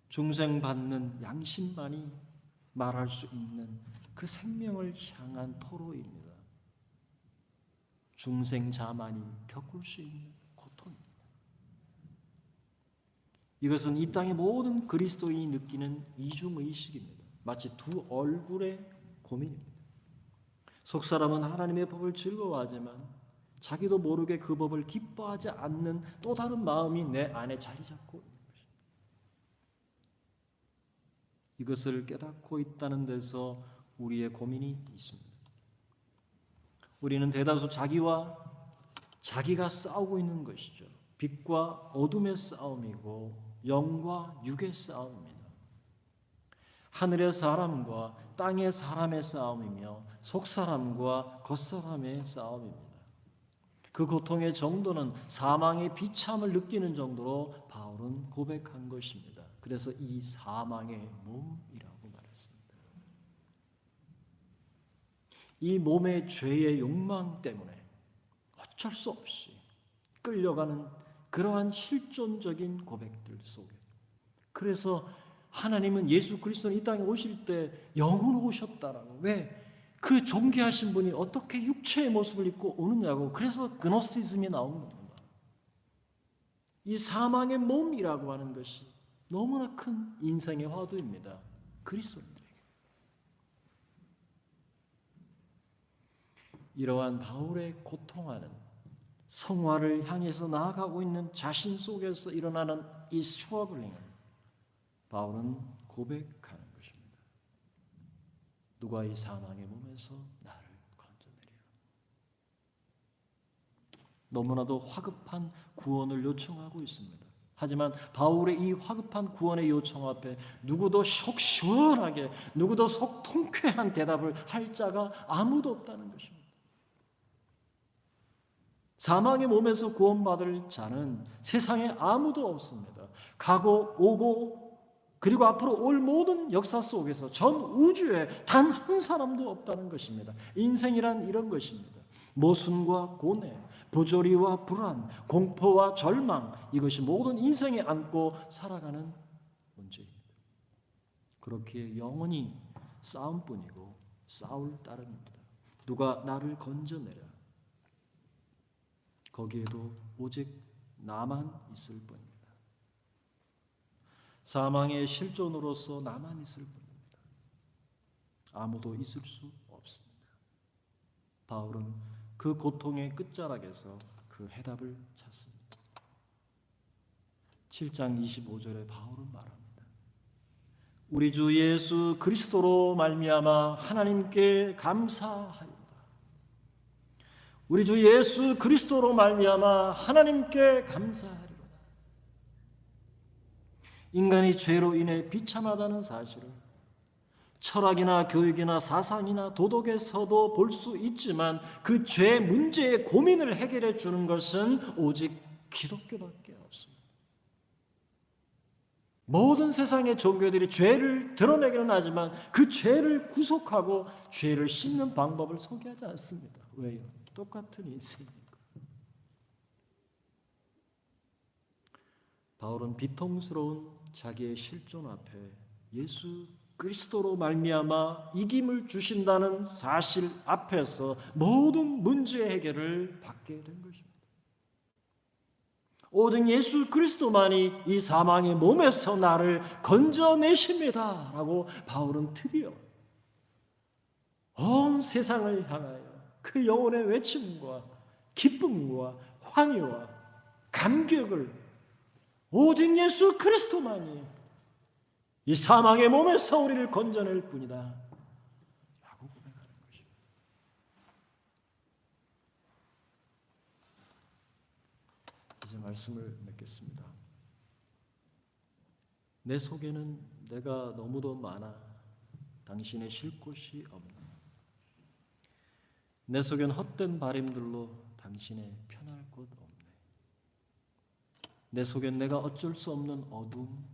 Speaker 1: 중생받는 양심만이 말할 수 있는 그 생명을 향한 토로입니다. 중생자만이 겪을 수 있는 고통입니다. 이것은 이 땅의 모든 그리스도인이 느끼는 이중의식입니다. 마치 두 얼굴의 고민입니다. 속사람은 하나님의 법을 즐거워하지만 자기도 모르게 그 법을 기뻐하지 않는 또 다른 마음이 내 안에 자리 잡고 있는 것입니다. 이것을 깨닫고 있다는 데서 우리의 고민이 있습니다. 우리는 대다수 자기가 싸우고 있는 것이죠. 빛과 어둠의 싸움이고 영과 육의 싸움입니다. 하늘의 사람과 땅의 사람의 싸움이며 속사람과 겉사람의 싸움입니다. 그 고통의 정도는 사망의 비참을 느끼는 정도로 바울은 고백한 것입니다. 그래서 이 사망의 몸이라고 말했습니다. 이 몸의 죄의 욕망 때문에 어쩔 수 없이 끌려가는 그러한 실존적인 고백들 속에, 그래서 하나님은 예수 그리스도는 이 땅에 오실 때 영으로 오셨다라고. 왜? 그 존귀하신 분이 어떻게 육체의 모습을 입고 오느냐고. 그래서 그노시즘이 나온 겁니다. 이 사망의 몸이라고 하는 것이 너무나 큰 인생의 화두입니다. 그리스도인들에게. 이러한 바울의 고통하는 성화를 향해서 나아가고 있는 자신 속에서 일어나는 이 스트러글링을 바울은 고백하는 것입니다. 누가 이 사망의 몸에서 나를 건져내리라. 너무나도 화급한 구원을 요청하고 있습니다. 하지만 바울의 이 화급한 구원의 요청 앞에 누구도 속 시원하게, 누구도 속 통쾌한 대답을 할 자가 아무도 없다는 것입니다. 사망의 몸에서 구원받을 자는 세상에 아무도 없습니다. 가고 오고 그리고 앞으로 올 모든 역사 속에서 전 우주에 단 한 사람도 없다는 것입니다. 인생이란 이런 것입니다. 모순과 고뇌, 부조리와 불안, 공포와 절망, 이것이 모든 인생에 안고 살아가는 문제입니다. 그렇기에 영원히 싸움뿐이고 싸울 따름입니다. 누가 나를 건져내랴. 거기에도 오직 나만 있을 뿐입니다. 사망의 실존으로서 나만 있을 뿐입니다. 아무도 있을 수 없습니다. 바울은 그 고통의 끝자락에서 그 해답을 찾습니다. 7장 25절에 바울은 말합니다. 우리 주 예수 그리스도로 말미암아 하나님께 감사하리로다. 우리 주 예수 그리스도로 말미암아 하나님께 감사하리로다. 인간이 죄로 인해 비참하다는 사실을 철학이나 교육이나 사상이나 도덕에서도 볼 수 있지만 그 죄 문제의 고민을 해결해 주는 것은 오직 기독교밖에 없습니다. 모든 세상의 종교들이 죄를 드러내기는 하지만 그 죄를 구속하고 죄를 씻는 방법을 소개하지 않습니다. 왜요? 똑같은 인생이니까. 바울은 비통스러운 자기의 실존 앞에 예수 그리스도로 말미암아 이김을 주신다는 사실 앞에서 모든 문제 해결을 받게 된 것입니다. 오직 예수 그리스도만이 이 사망의 몸에서 나를 건져내십니다 라고 바울은 드디어 온 세상을 향하여 그 영혼의 외침과 기쁨과 환희와 감격을 오직 예수 그리스도만이 이 사망의 몸에서 우리를 건져낼 뿐이다 라고 고백하는 것입니다. 이제 말씀을 맺겠습니다. 내 속에는 내가 너무도 많아 당신의 쉴 곳이 없네. 내 속엔 헛된 바람들로 당신의 편할 곳 없네. 내 속엔 내가 어쩔 수 없는 어둠,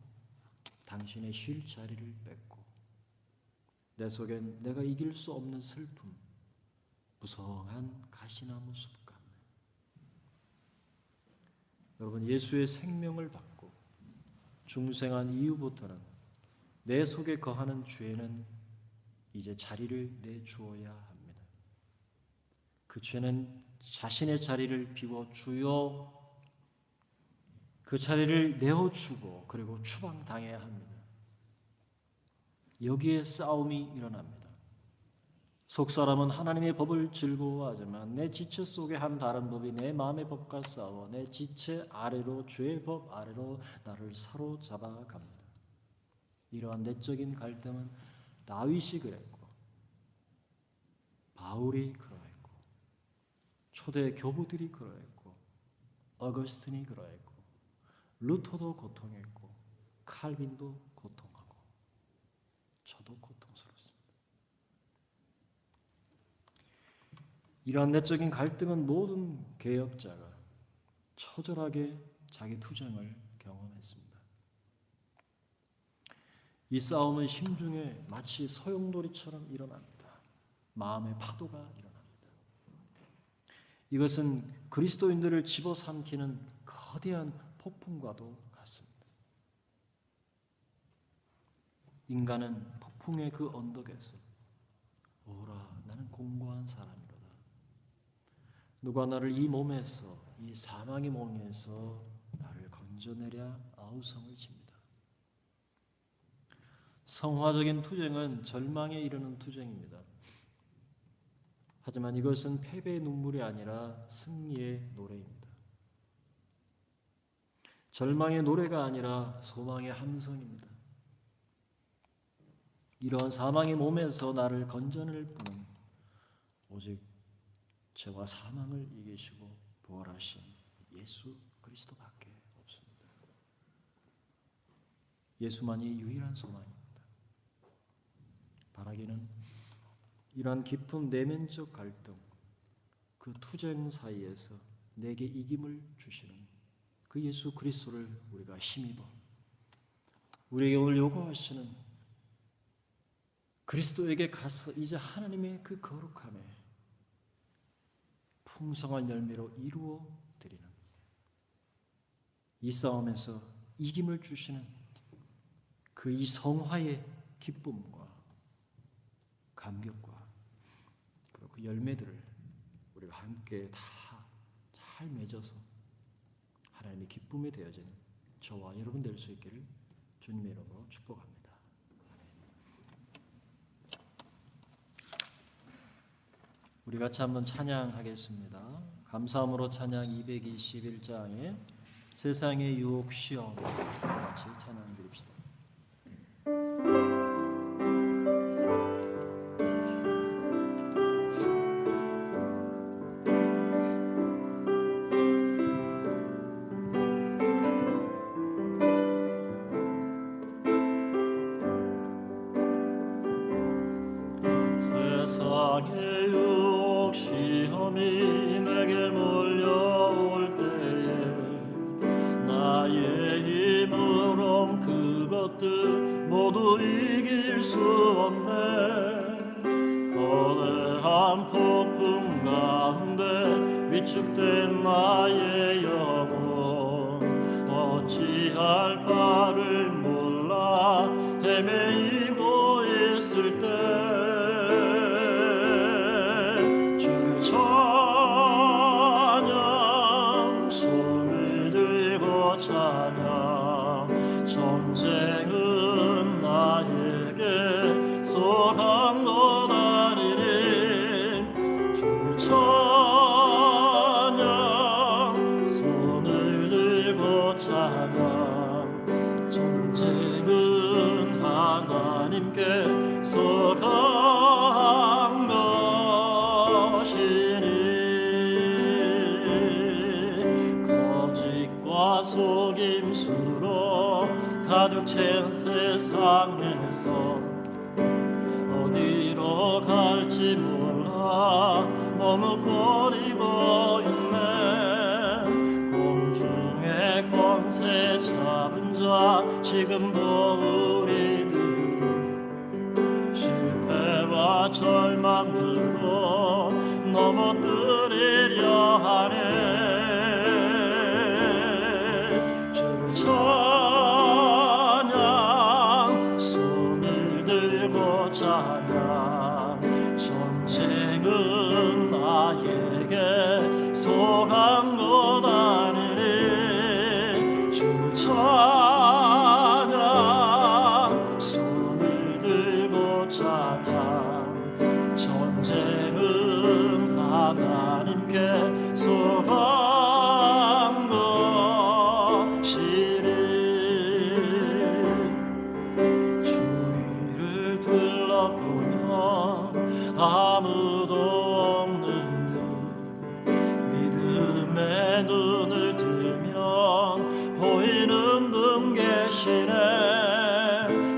Speaker 1: 당신의 쉴 자리를 뺏고 내 속엔 내가 이길 수 없는 슬픔, 무성한 가시나무 숲 같네. 여러분, 예수의 생명을 받고 중생한 이후부터는 내 속에 거하는 죄는 이제 자리를 내주어야 합니다. 그 죄는 자신의 자리를 비워 주여 그 자리를 내어주고 그리고 추방당해야 합니다. 여기에 싸움이 일어납니다. 속사람은 하나님의 법을 즐거워하지만 내 지체 속에 한 다른 법이 내 마음의 법과 싸워 내 지체 아래로 죄의 법 아래로 나를 사로잡아 갑니다. 이러한 내적인 갈등은 다윗이 그랬고 바울이 그러했고 초대 교부들이 그러했고 어거스틴이 그러했고 루터도 고통했고 칼빈도 고통하고 저도 고통스럽습니다. 이러한 내적인 갈등은 모든 개혁자가 처절하게 자기 투쟁을 경험했습니다. 이 싸움은 심중에 마치 소용돌이처럼 일어납니다. 마음의 파도가 일어납니다. 이것은 그리스도인들을 집어삼키는 거대한 폭풍과도 같습니다. 인간은 폭풍의 그 언덕에서 오라 나는 공고한 사람이로다. 누가 나를 이 몸에서 이 사망의 몸에서 나를 건져내랴 아우성을 칩니다. 성화적인 투쟁은 절망에 이르는 투쟁입니다. 하지만 이것은 패배의 눈물이 아니라 승리의 노래입니다. 절망의 노래가 아니라 소망의 함성입니다. 이러한 사망의 몸에서 나를 건져낼 분은 오직 죄와 사망을 이기시고 부활하신 예수 그리스도밖에 없습니다. 예수만이 유일한 소망입니다. 바라기는 이러한 깊은 내면적 갈등, 그 투쟁 사이에서 내게 이김을 주시는 그 예수 그리스도를 우리가 힘입어 우리에게 오늘 요구하시는 그리스도에게 가서 이제 하나님의 그 거룩함에 풍성한 열매로 이루어 드리는 이 싸움에서 이김을 주시는 그 이 성화의 기쁨과 감격과 그리고 그 열매들을 우리가 함께 다 잘 맺어서 하나님의 기쁨이 되어지는 저와 여러분 될 수 있기를 주님의 이름으로 축복합니다. 우리 같이 한번 찬양하겠습니다. 감사함으로 찬양 221장에 세상의 유혹 시험 같이 찬양 드립시다. 세상의 유혹 시험이 내게 몰려올 때에 나의 힘으론 그것들 모두 이길 수 없네. 거대한 폭풍 가운데 위축된 나의 영혼 어찌할 바를 몰라 헤매이고 있을 때 주를 찬양 손을 들고 찬양 전쟁은 나에게 속한 것 아니니 주를 찬양 손을 들고 찬양 전쟁은 하나님께 속한 것이니 거짓과 속임수로 가득 찬 세상에서 어디로 갈지 몰라 머뭇거리고 있네. 공중의 권세 잡은 자 지금도 우리들은 실패와 절망으로 넘어뜨리려 하네. 주를 찬양 손을 들고 찬양 전쟁은 나에게 속한 것 아니니 주를 찬양 손을 들고 찬양 전쟁은 하나님께 속한 것이니 주위를 둘러보면 아무도 없는 듯 믿음의 눈을 들면 보이는 분 계시네.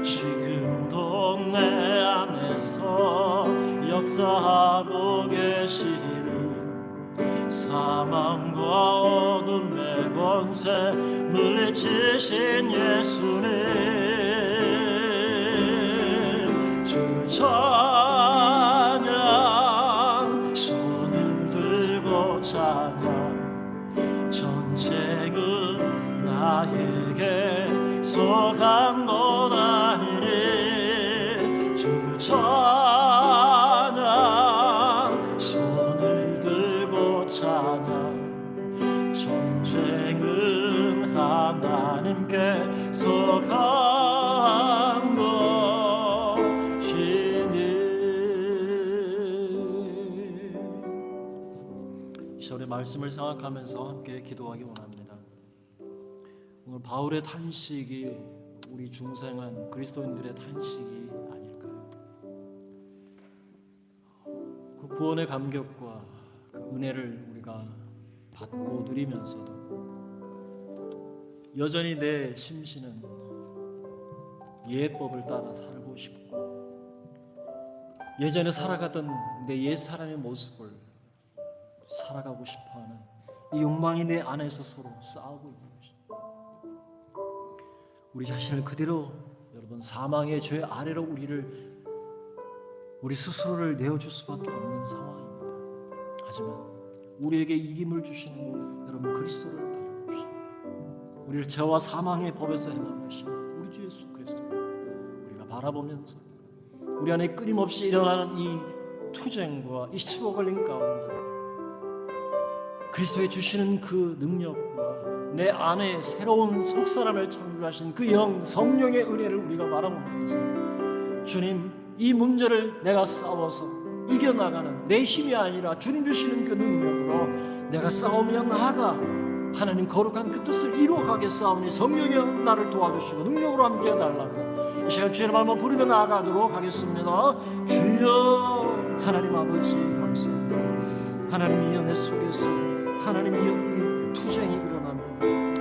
Speaker 1: 지금도 내 안에서 역사하고 계시는 사망과 어둠의 권세 물리치신 예수님 주를 찬양 손을 들고 찬양 전쟁은 나에게 속한 것 아니니 주를 찬양 손을 들고 찬양 전쟁은 하나님께 속한 것이니. 이 시절의 말씀을 생각하면서 함께 기도하기 원합니다. 오늘 바울의 탄식이 우리 중생한 그리스도인들의 탄식이 아닐까요? 그 구원의 감격과 그 은혜를 우리가 받고 누리면서도 여전히 내 심신은 예법을 따라 살고 싶고 예전에 살아가던 내 옛사람의 모습을 살아가고 싶어하는 이 욕망이 내 안에서 서로 싸우고 있는 것입니다. 우리 자신을 그대로 여러분 사망의 죄 아래로 우리 스스로를 내어줄 수밖에 없는 상황입니다. 하지만 우리에게 이김을 주시는 여러분 그리스도를 바라봅시다. 우리를 죄와 사망의 법에서 해방하시는 우리 주 예수 그리스도를 우리가 바라보면서 우리 안에 끊임없이 일어나는 이 투쟁과 이 스트러글링 가운데 그리스도의 주시는 그 능력과 내 안에 새로운 속사람을 창조하신 그 영 성령의 은혜를 우리가 바라보면서 주님 이 문제를 내가 싸워서 이겨나가는 내 힘이 아니라 주님 주시는 그 능력으로 내가 싸우며 나아가 하나님 거룩한 그 뜻을 이루어가게 싸우니 성령이 나를 도와주시고 능력으로 함께 해달라고 이 시간 주의 이름 한번 부르며 나아가도록 하겠습니다. 주여 하나님 아버지 감사합니다. 하나님이여 내 속에서 하나님이여 이 투쟁이 일어나며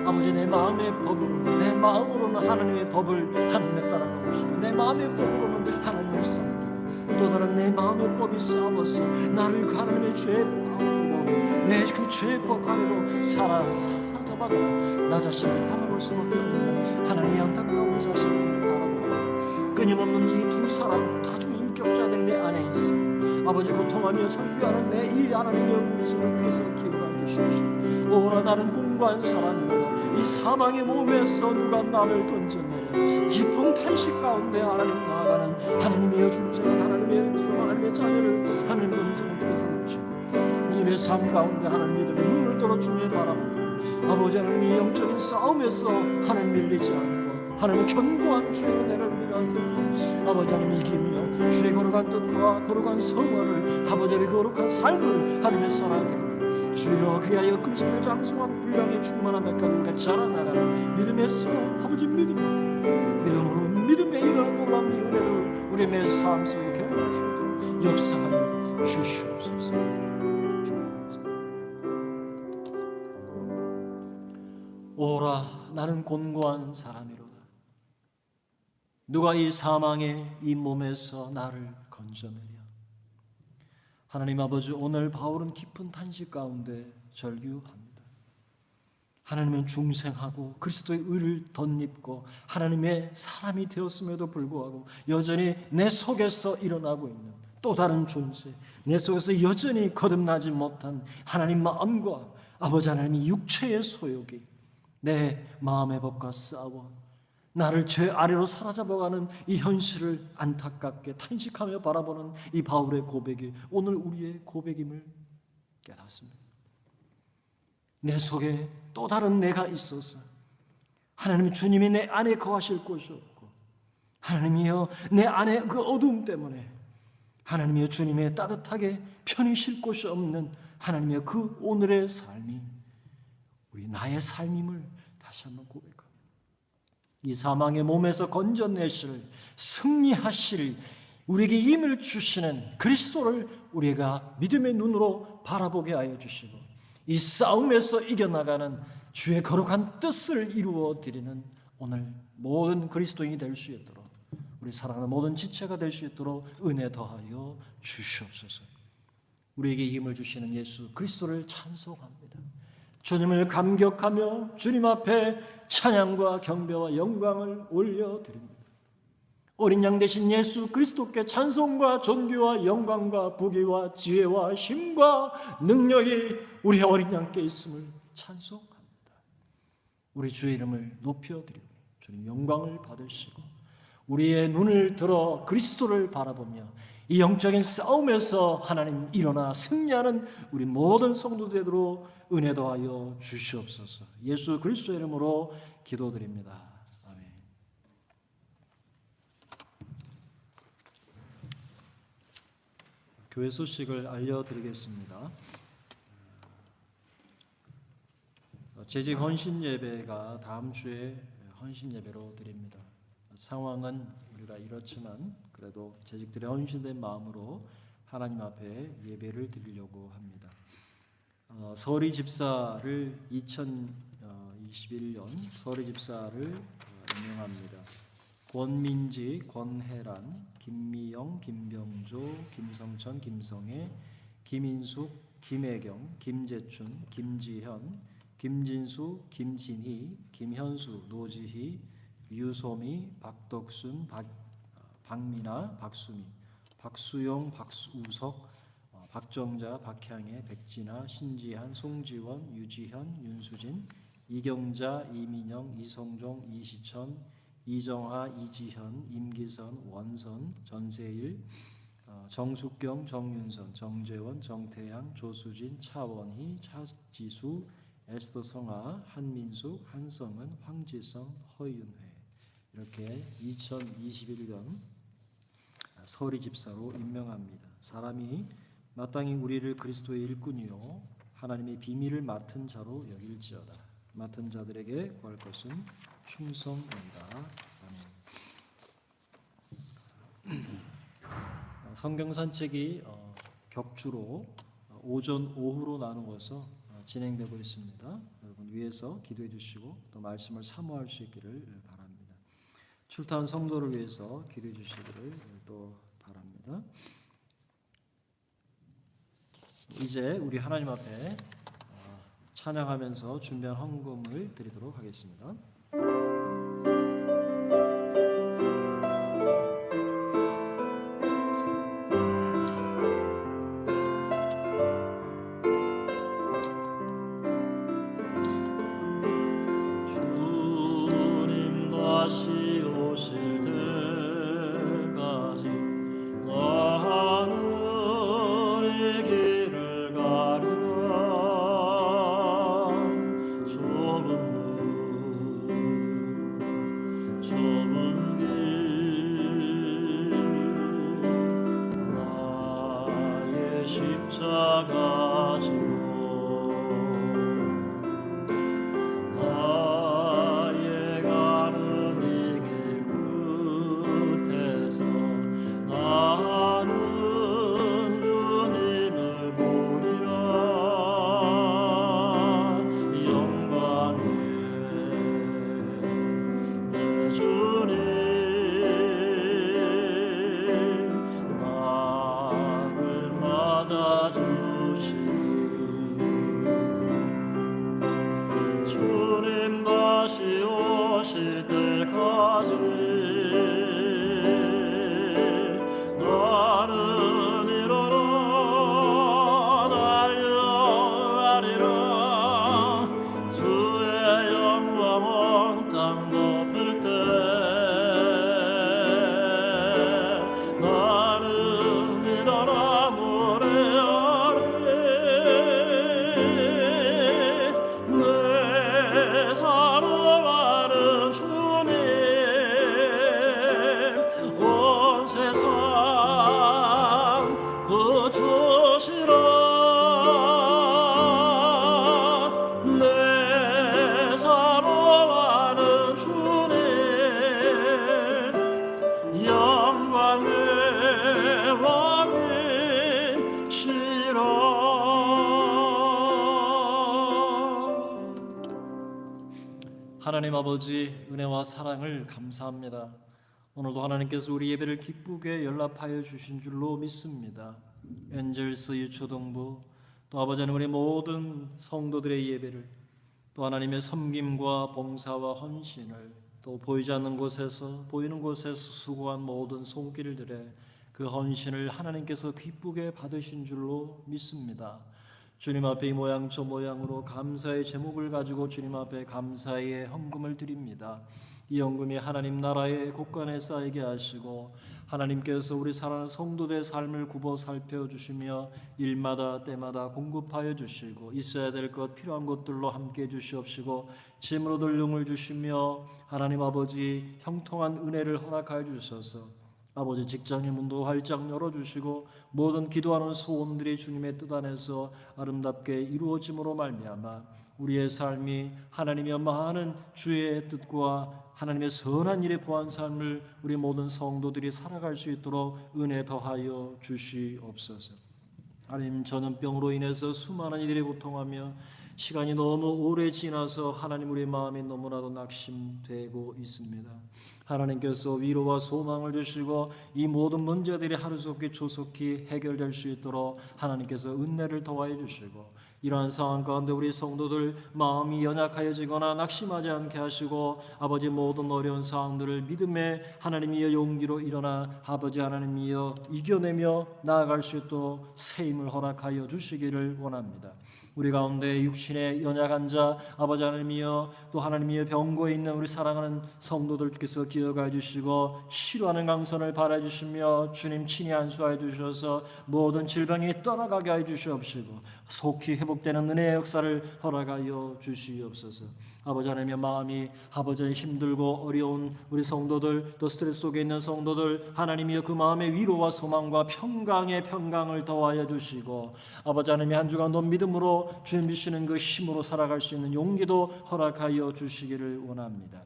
Speaker 1: 아버지 내 마음의 법으로는 내 마음으로는 하나님의 법을 하나님에 따라가고 싶고 내 마음의 법으로는 하나님을 섬기고 또 다른 내 마음의 법이 싸워서 나를 그 하나님의 죄의 보호하고 내 그 죄의 법 아래로 사로잡아가는 나 자신을 바라볼 수밖에 없는 하나님의 안타까운 자신을 바라보고 끊임없는 이 두 사람 다중인격자들이 내 안에 있어 아버지 고통하며 설교하는 내 이 하나님의 모습을께서 기억하여 주십시오. 오라 나는 공고한 사람이고 이 사망의 몸에서 누가 나를 던져내려 깊은 탄식 가운데 하나님 나아가는 하나님이여 중생한 하나님의 백성 하나님의 자녀를 하나님의 음성을 주께서 주시고 오늘의 삶 가운데 하나님 믿음의 눈을 떨어 주님 바라보고 아버지 하나님의 영적인 싸움에서 하나님 밀리지 않고 하나님의 견고한 주의 은혜를 우리가 누리고 아버지 하나님 이기며 주의 거룩한 뜻과 거룩한 성화를 아버지 하나님의 거룩한 삶을 하나님의 살아드리는 주여 그리하여 그리스도의 장성한 분량의 충만한 데까지 우리가 자라나가는 믿음의 싸움 아버지 믿음으로 믿음의 이런 놀라운 은혜를 우리의 매 삶 속에 경험할 수 있도록 역사하여 주시옵소서. 오라 나는 곤고한 사람이로다. 누가 이 사망의 이 몸에서 나를 건져내랴. 하나님 아버지 오늘 바울은 깊은 탄식 가운데 절규합니다. 하나님은 중생하고 그리스도의 의를 덧입고 하나님의 사람이 되었음에도 불구하고 여전히 내 속에서 일어나고 있는 또 다른 존재, 내 속에서 여전히 거듭나지 못한 하나님 마음과 아버지 하나님의 육체의 소욕이 내 마음의 법과 싸워 나를 죄 아래로 사로잡아가는 이 현실을 안타깝게 탄식하며 바라보는 이 바울의 고백이 오늘 우리의 고백임을 깨닫습니다. 내 속에 또 다른 내가 있어서 하나님 주님이 내 안에 거하실 곳이 없고 하나님이여 내 안에 그 어두움 때문에 하나님이여 주님의 따뜻하게 편히 쉴 곳이 없는 하나님이여 그 오늘의 삶이 우리 나의 삶임을 다시 한번 고백합니다. 이 사망의 몸에서 건져내실 승리하실 우리에게 힘을 주시는 그리스도를 우리가 믿음의 눈으로 바라보게 하여 주시고 이 싸움에서 이겨나가는 주의 거룩한 뜻을 이루어 드리는 오늘 모든 그리스도인이 될 수 있도록 우리 사랑하는 모든 지체가 될 수 있도록 은혜 더하여 주시옵소서. 우리에게 힘을 주시는 예수 그리스도를 찬송합니다. 주님을 감격하며 주님 앞에 찬양과 경배와 영광을 올려드립니다. 어린 양 되신 예수 그리스도께 찬송과 존귀와 영광과 부귀와 지혜와 힘과 능력이 우리 어린 양께 있음을 찬송합니다. 우리 주의 이름을 높여드리고 주님 영광을 받으시고 우리의 눈을 들어 그리스도를 바라보며 이 영적인 싸움에서 하나님 일어나 승리하는 우리 모든 성도 되도록 은혜 더하여 주시옵소서. 예수 그리스도의 이름으로 기도드립니다. 아멘. 교회 소식을 알려드리겠습니다. 재직 헌신 예배가 다음 주에 헌신 예배로 드립니다. 상황은 우리가 이렇지만 그래도 재직들의 헌신된 마음으로 하나님 앞에 예배를 드리려고 합니다. 서리 집사를 2021년 서리 집사를 임명합니다. 권민지, 권혜란, 김미영, 김병조, 김성천, 김성애, 김인숙, 김혜경, 김재춘, 김지현, 김진수, 김진희, 김현수, 노지희, 유소미, 박덕순, 박민아, 박수미, 박수용, 박우석, 박정자, 박향애, 백진아, 신지한, 송지원, 유지현, 윤수진, 이경자, 이민영, 이성종, 이시천, 이정하, 이지현, 임기선, 원선, 전세일, 정숙경, 정윤선, 정재원, 정태양, 조수진, 차원희, 차지수, 에스더 성아, 한민숙, 한성은, 황지성, 허윤회 이렇게 2021년 서리 집사로 임명합니다. 사람이 마땅히 우리를 그리스도의 일꾼이요 하나님의 비밀을 맡은 자로 여길지어다. 맡은 자들에게 구할 것은 충성입니다. 아멘. 성경 산책이 격주로 오전 오후로 나누어서 진행되고 있습니다. 여러분 위에서 기도해 주시고 또 말씀을 사모할 수 있기를 바랍니다. 출타한 성도를 위해서 기도해 주시기를 또 바랍니다. 있습니다. 이제 우리 하나님 앞에 찬양하면서 준비한 헌금을 드리도록 하겠습니다. 주님 다시 오실 때까지 나는 이 길을 가리라. 좁은 길 나의 십자가 지고 나의 가는 이 길 끝에서 나는 주님을 보리라. 영광의 내 주님 나를 맞아주시. 주님 다시 오실 때까지 나는 일어나 달려가리라. 주의 영광 온 땅 덮을 때 나는 일어나 노래하리. 내 사랑하는 주님 온 세상 고쳐시라. 내 사랑하는 주님 영광의 왕이시라. 하나님 아버지 은혜와 사랑을 감사합니다. 오늘도 하나님께서 우리 예배를 기쁘게 연락하여 주신 줄로 믿습니다. 엔젤스 유초동부 또 아버지 하나님 우리 모든 성도들의 예배를 또 하나님의 섬김과 봉사와 헌신을 또 보이지 않는 곳에서 보이는 곳에서 수고한 모든 손길들의 그 헌신을 하나님께서 기쁘게 받으신 줄로 믿습니다. 주님 앞에 이 모양 저 모양으로 감사의 제목을 가지고 주님 앞에 감사의 헌금을 드립니다. 이 헌금이 하나님 나라의 곳간에 쌓이게 하시고 하나님께서 우리 사랑하는 성도들의 삶을 굽어 살펴주시며 일마다 때마다 공급하여 주시고 있어야 될 것 필요한 것들로 함께해 주시옵시고 짐으로들 용을 주시며 하나님 아버지 형통한 은혜를 허락하여 주셔서 아버지 직장의 문도 활짝 열어주시고 모든 기도하는 소원들이 주님의 뜻 안에서 아름답게 이루어짐으로 말미암아 우리의 삶이 하나님의 많은 주의 뜻과 하나님의 선한 일에 부한 삶을 우리 모든 성도들이 살아갈 수 있도록 은혜 더하여 주시옵소서. 하나님 전염병으로 인해서 수많은 이들이 고통하며 시간이 너무 오래 지나서 하나님 우리의 마음이 너무나도 낙심되고 있습니다. 하나님께서 위로와 소망을 주시고 이 모든 문제들이 하루속히 조속히 해결될 수 있도록 하나님께서 은혜를 더하여 주시고 이러한 상황 가운데 우리 성도들 마음이 연약하여지거나 낙심하지 않게 하시고 아버지 모든 어려운 상황들을 믿음의 하나님이여 용기로 일어나 아버지 하나님이여 이겨내며 나아갈 수 있도록 새 힘을 허락하여 주시기를 원합니다. 우리 가운데 육신의 연약한 자 아버지 하나님이여 또 하나님이여 병고에 있는 우리 사랑하는 성도들께서 기억하여 주시고 치료하는 강선을 바라해 주시며 주님 친히 안수하여 주셔서 모든 질병이 떠나가게 하여 주시옵시고 속히 회복되는 은혜의 역사를 허락하여 주시옵소서. 아버지 하나님의 마음이 아버지의 힘들고 어려운 우리 성도들 또 스트레스 속에 있는 성도들 하나님이여 그 마음의 위로와 소망과 평강의 평강을 더하여 주시고 아버지 하나님의 한 주간도 믿음으로 주님 주시는 그 힘으로 살아갈 수 있는 용기도 허락하여 주시기를 원합니다.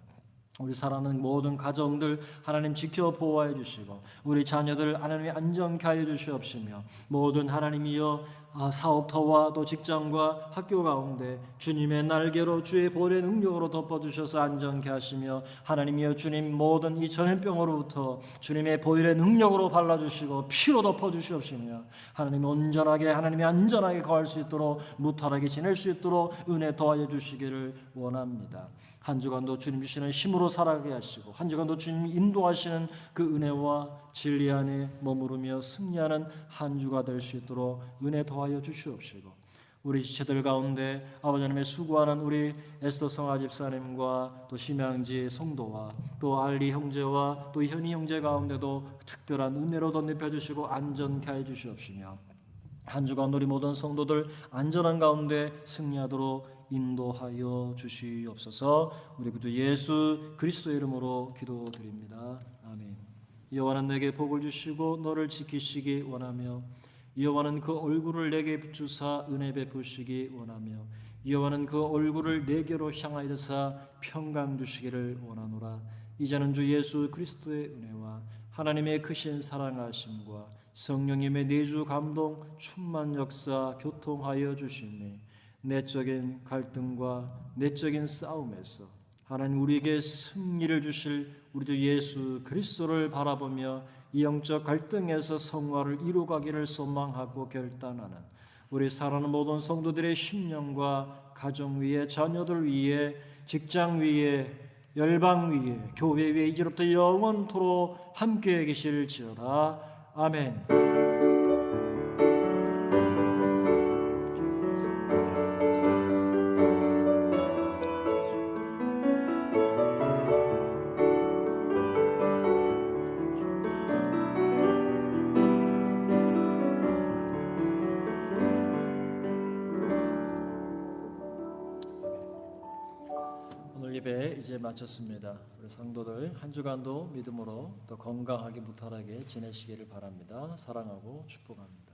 Speaker 1: 우리 사랑하는 모든 가정들 하나님 지켜 보호해 주시고 우리 자녀들 하나님이 안전케 하여 주시옵시며 모든 하나님이여 사업터와 또 직장과 학교 가운데 주님의 날개로 주의 보혈의 능력으로 덮어주셔서 안전케 하시며 하나님이여 주님 모든 이 전염병으로부터 주님의 보혈의 능력으로 발라주시고 피로 덮어주시옵시며 하나님 온전하게 하나님이 안전하게 거할 수 있도록 무탈하게 지낼 수 있도록 은혜 더하여 주시기를 원합니다. 한 주간도 주님 주시는 힘으로 살아가게 하시고 한 주간도 주님이 인도하시는 그 은혜와 진리 안에 머무르며 승리하는 한 주가 될 수 있도록 은혜 더하여 주시옵시고 우리 지체들 가운데 아버지 하나님의 수고하는 우리 에스더 성아 집사님과 또 심양지 성도와 또 알리 형제와 또 현희 형제 가운데도 특별한 은혜로 덧입혀 주시고 안전케 해 주시옵시며 한 주간 우리 모든 성도들 안전한 가운데 승리하도록 인도하여 주시옵소서. 우리 구주 예수 그리스도의 이름으로 기도드립니다. 아멘. 여호와는 내게 복을 주시고 너를 지키시기 원하며 여호와는 그 얼굴을 내게 비추사 은혜 베푸시기 원하며 여호와는 그 얼굴을 내게로 향하여서 평강 주시기를 원하노라. 이제는 주 예수 그리스도의 은혜와 하나님의 크신 사랑하심과 성령님의 내주 감동 충만 역사 교통하여 주시니 내적인 갈등과 내적인 싸움에서 하나님 우리에게 승리를 주실 우리 주 예수 그리스도를 바라보며 이 영적 갈등에서 성화를 이루가기를 소망하고 결단하는 우리 사랑하는 모든 성도들의 심령과 가정 위에 자녀들 위에 직장 위에 열방 위에 교회 위에 이제부터 영원토록 함께 계실지어다. 아멘. 오늘 예배 이제 마쳤습니다. 우리 성도들 한 주간도 믿음으로 또 건강하게 무탈하게 지내시기를 바랍니다. 사랑하고 축복합니다.